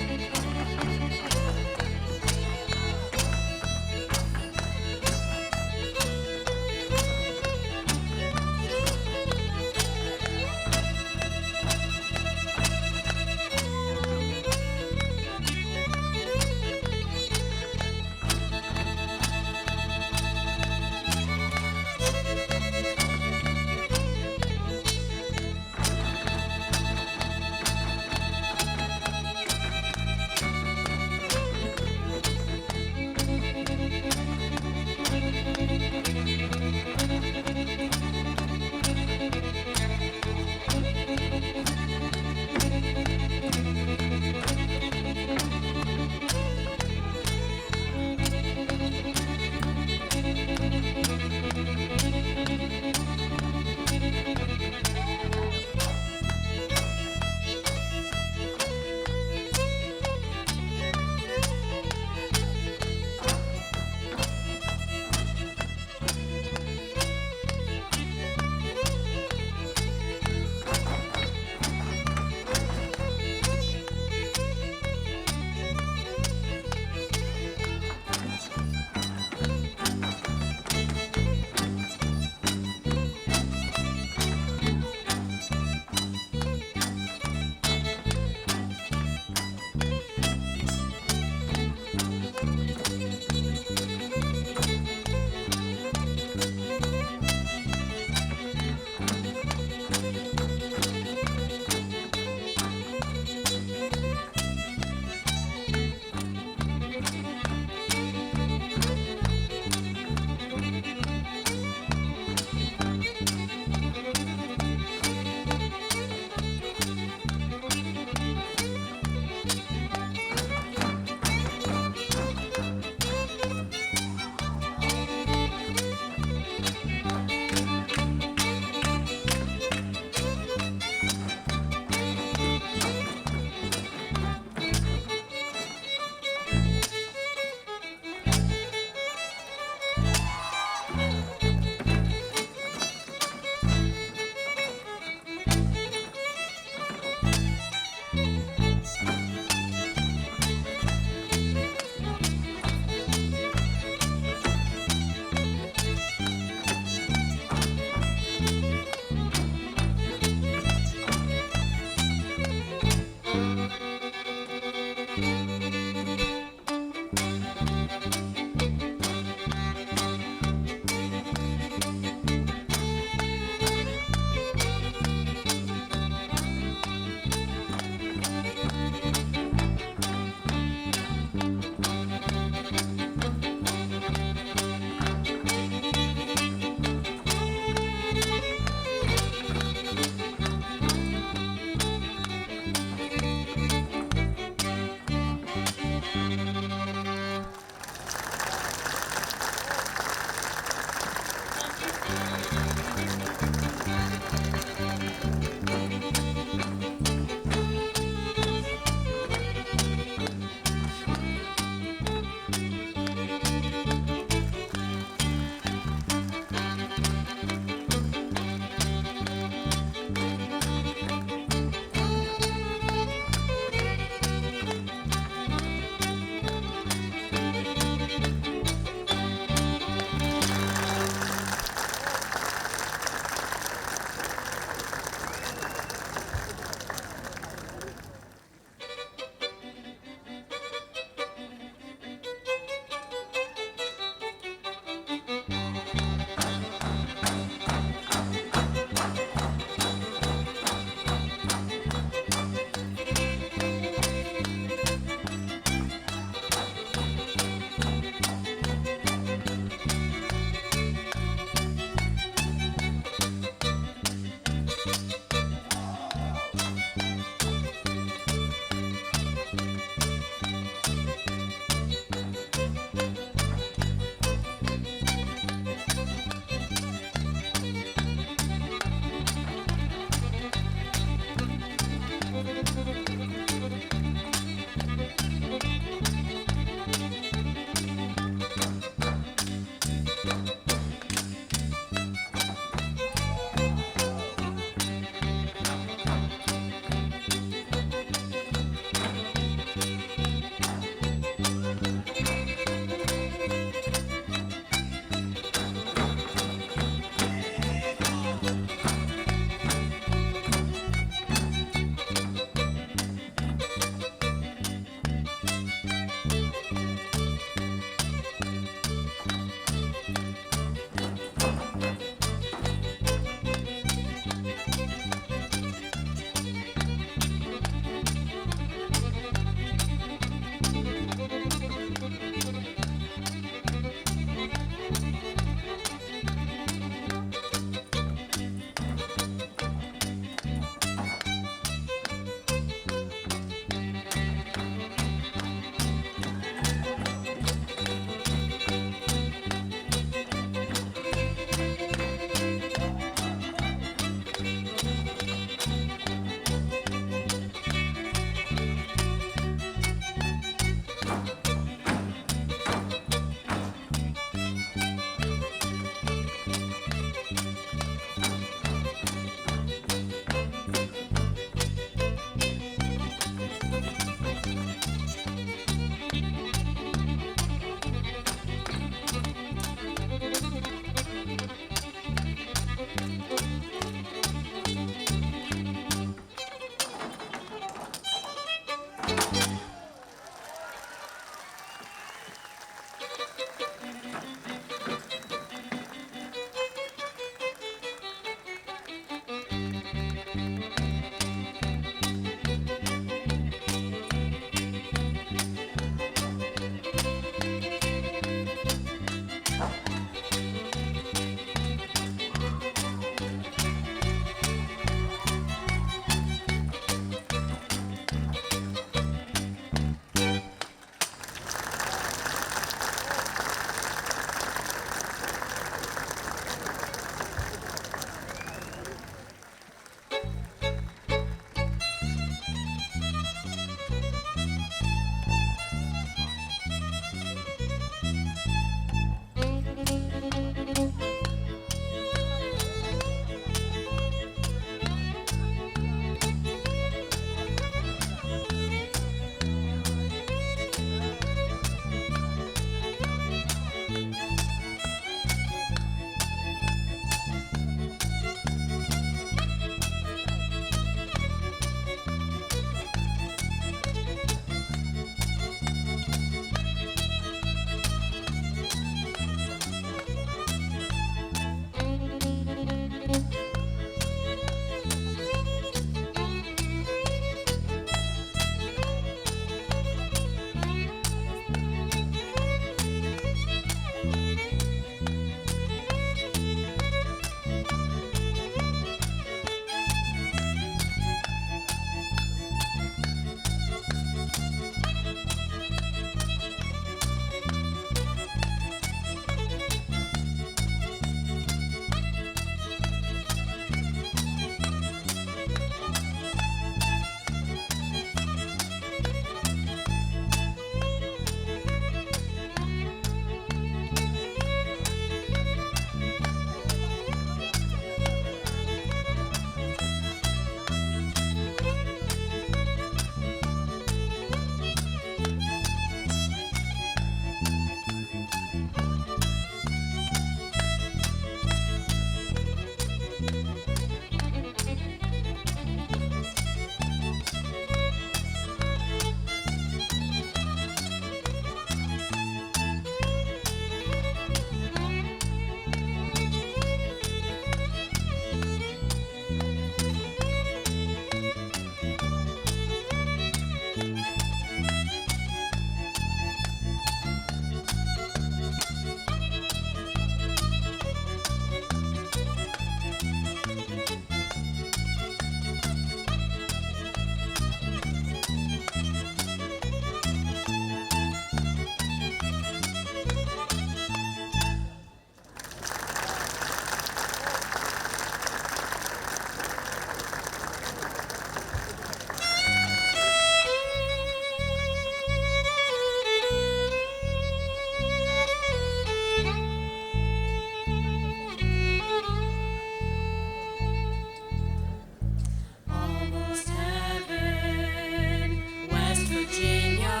Almost heaven, West Virginia,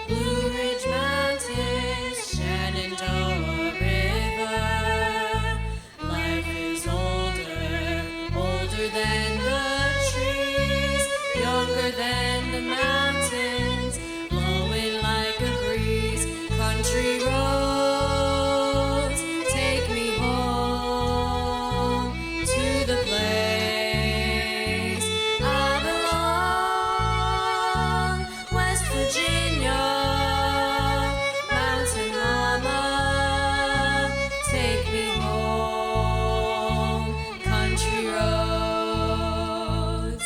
Blue Ridge Mountains, Shenandoah River. Life is older, older than the trees, younger than the mountains, blowing like a breeze. Country roads, take me home to the place I belong. West Virginia, Mountain Mama, take me home. Country roads.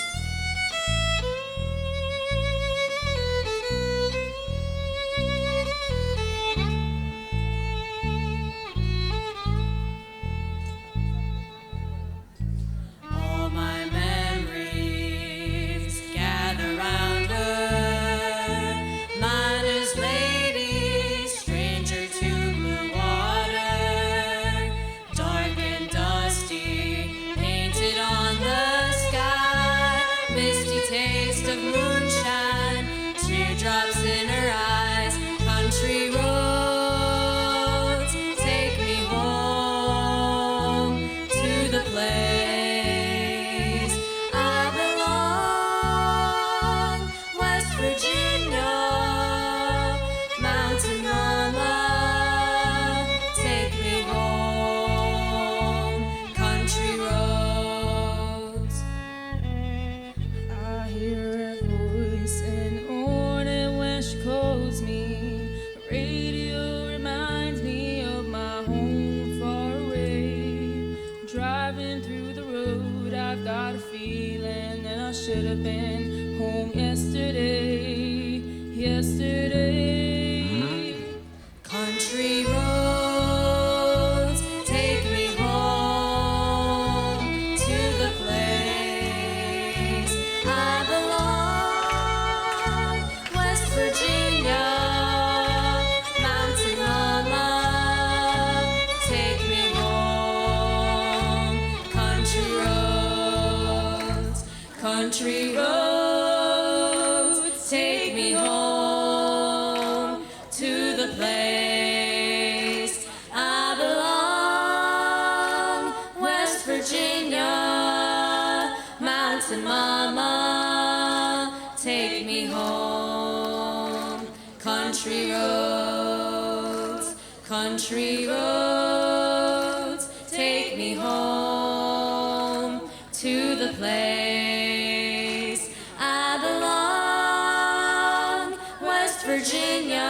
All my memories gather round her. Miner's lady, stranger to blue water. Dark and dusty, painted on the sky. Misty taste of moonshine, teardrops in her eyes. Country roads, take me home to the place I belong. West Virginia, Mountain Mama, take me home. Country roads. I hear a voice in the morning when she calls me. The radio reminds me of my home far away. Driving through the road, I've got a feeling that I should have been home yesterday. Country roads, take me home to the place I belong. West Virginia, Mountain Mama, take me home. Country roads, take me home to the place I belong. West Virginia, Mountain Mama, take me home. Country roads, take me home to the place I belong. West Virginia,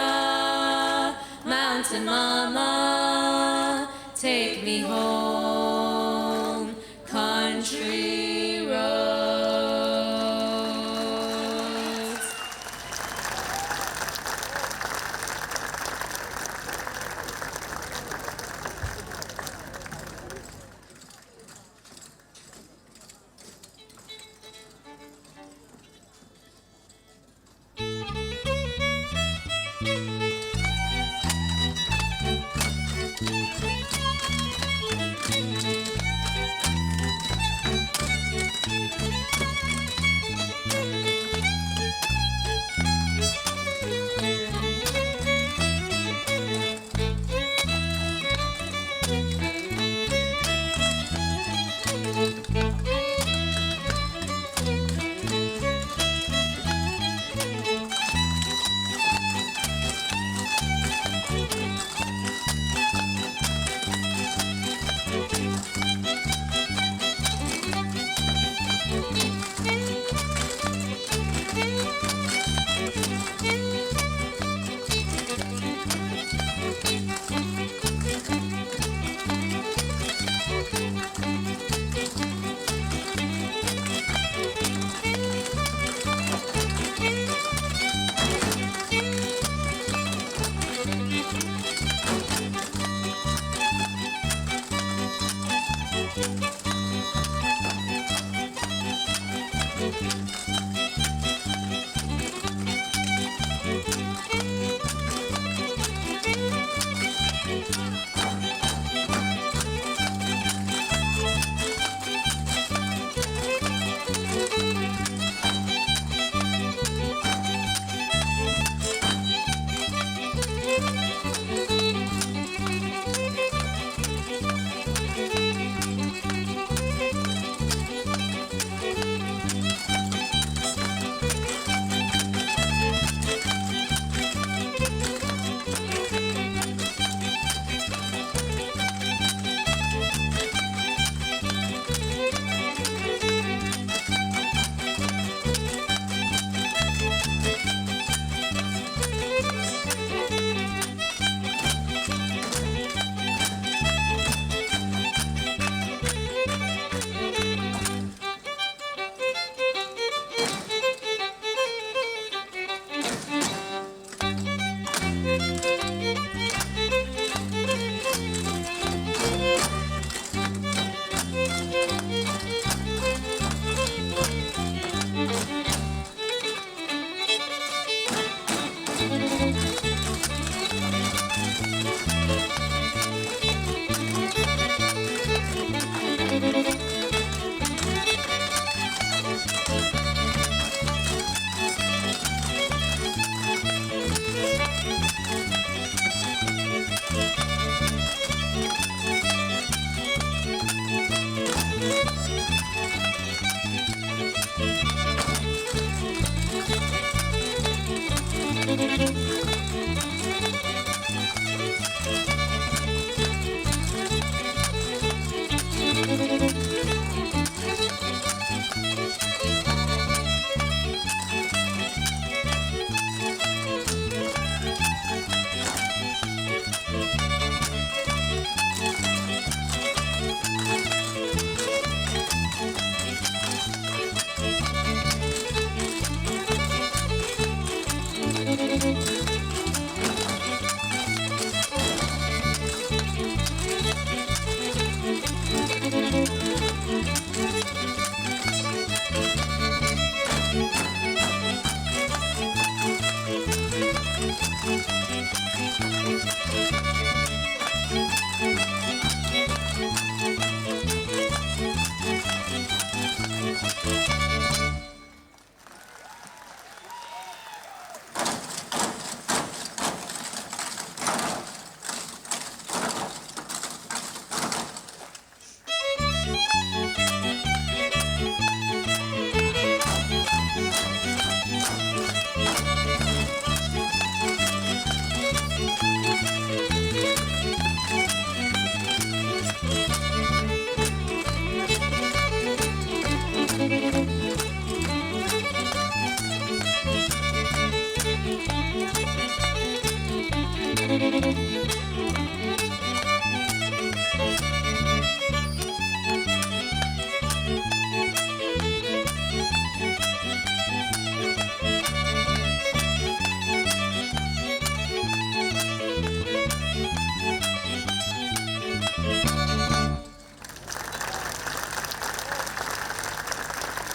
Mountain Mama, take me home. Country roads.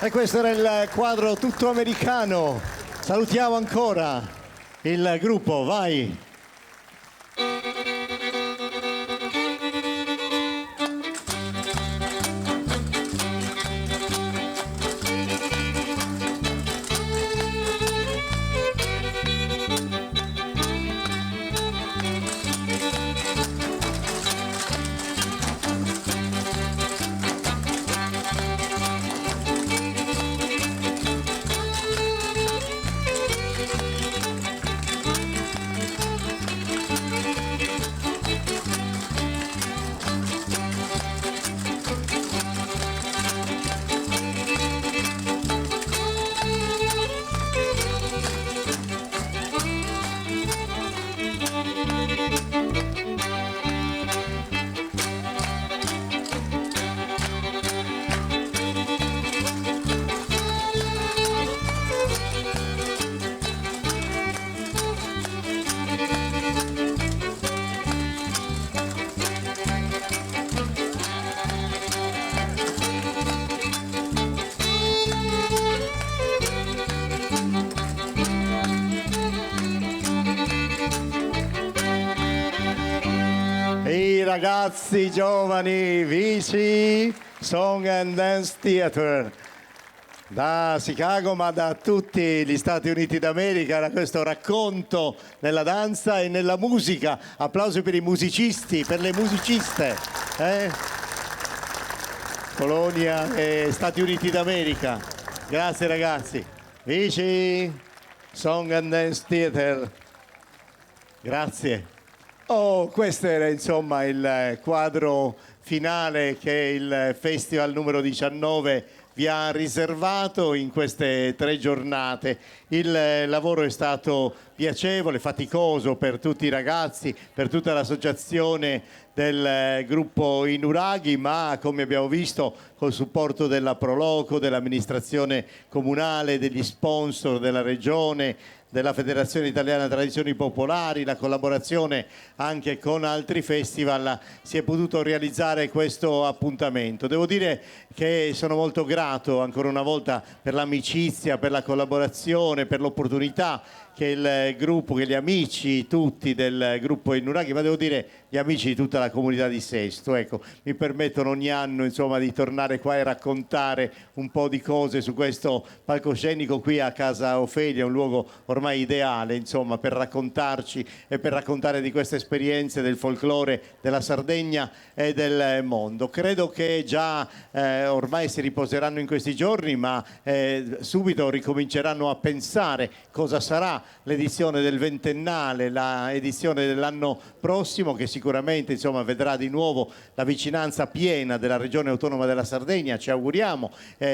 E questo era il quadro tutto americano. Salutiamo ancora il gruppo, vai. I ragazzi giovani Vici Song and Dance Theater da Chicago, ma da tutti gli Stati Uniti d'America, da questo racconto nella danza e nella musica. Applausi per i musicisti, per le musiciste. Polonia e Stati Uniti d'America. Grazie ragazzi. Vici Song and Dance Theater. Grazie. Oh, questo era insomma il quadro finale che il Festival numero 19 vi ha riservato in queste 3 giornate. Il lavoro è stato piacevole, faticoso per tutti i ragazzi, per tutta l'associazione del gruppo Inuraghi, ma come abbiamo visto col supporto della Proloco, dell'amministrazione comunale, degli sponsor della regione, della Federazione Italiana Tradizioni Popolari, la collaborazione anche con altri festival, si è potuto realizzare questo appuntamento. Devo dire che sono molto grato ancora una volta per l'amicizia, per la collaborazione, per l'opportunità che il gruppo, che gli amici tutti del gruppo Inuraghi, ma devo dire gli amici di tutta la comunità di Sesto, ecco, mi permettono ogni anno insomma di tornare qua e raccontare un po' di cose su questo palcoscenico qui a Casa Ofelia, un luogo ormai ideale insomma per raccontarci e per raccontare di queste esperienze del folklore della Sardegna e del mondo. Credo che già ormai si riposeranno in questi giorni, ma subito ricominceranno a pensare cosa sarà l'edizione del ventennale, l'edizione dell'anno prossimo, che sicuramente insomma vedrà di nuovo la vicinanza piena della regione autonoma della Sardegna, ci auguriamo,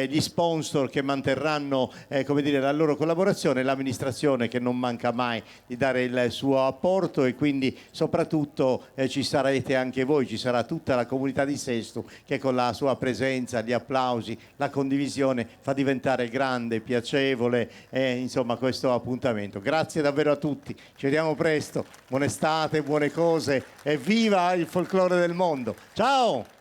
gli sponsor che manterranno come dire, la loro collaborazione, l'amministrazione che non manca mai di dare il suo apporto, e quindi soprattutto ci sarete anche voi, ci sarà tutta la comunità di Sesto che con la sua presenza, gli applausi, la condivisione fa diventare grande, piacevole insomma questo appuntamento. Grazie davvero a tutti, ci vediamo presto, buona estate, buone cose e viva il folklore del mondo. Ciao!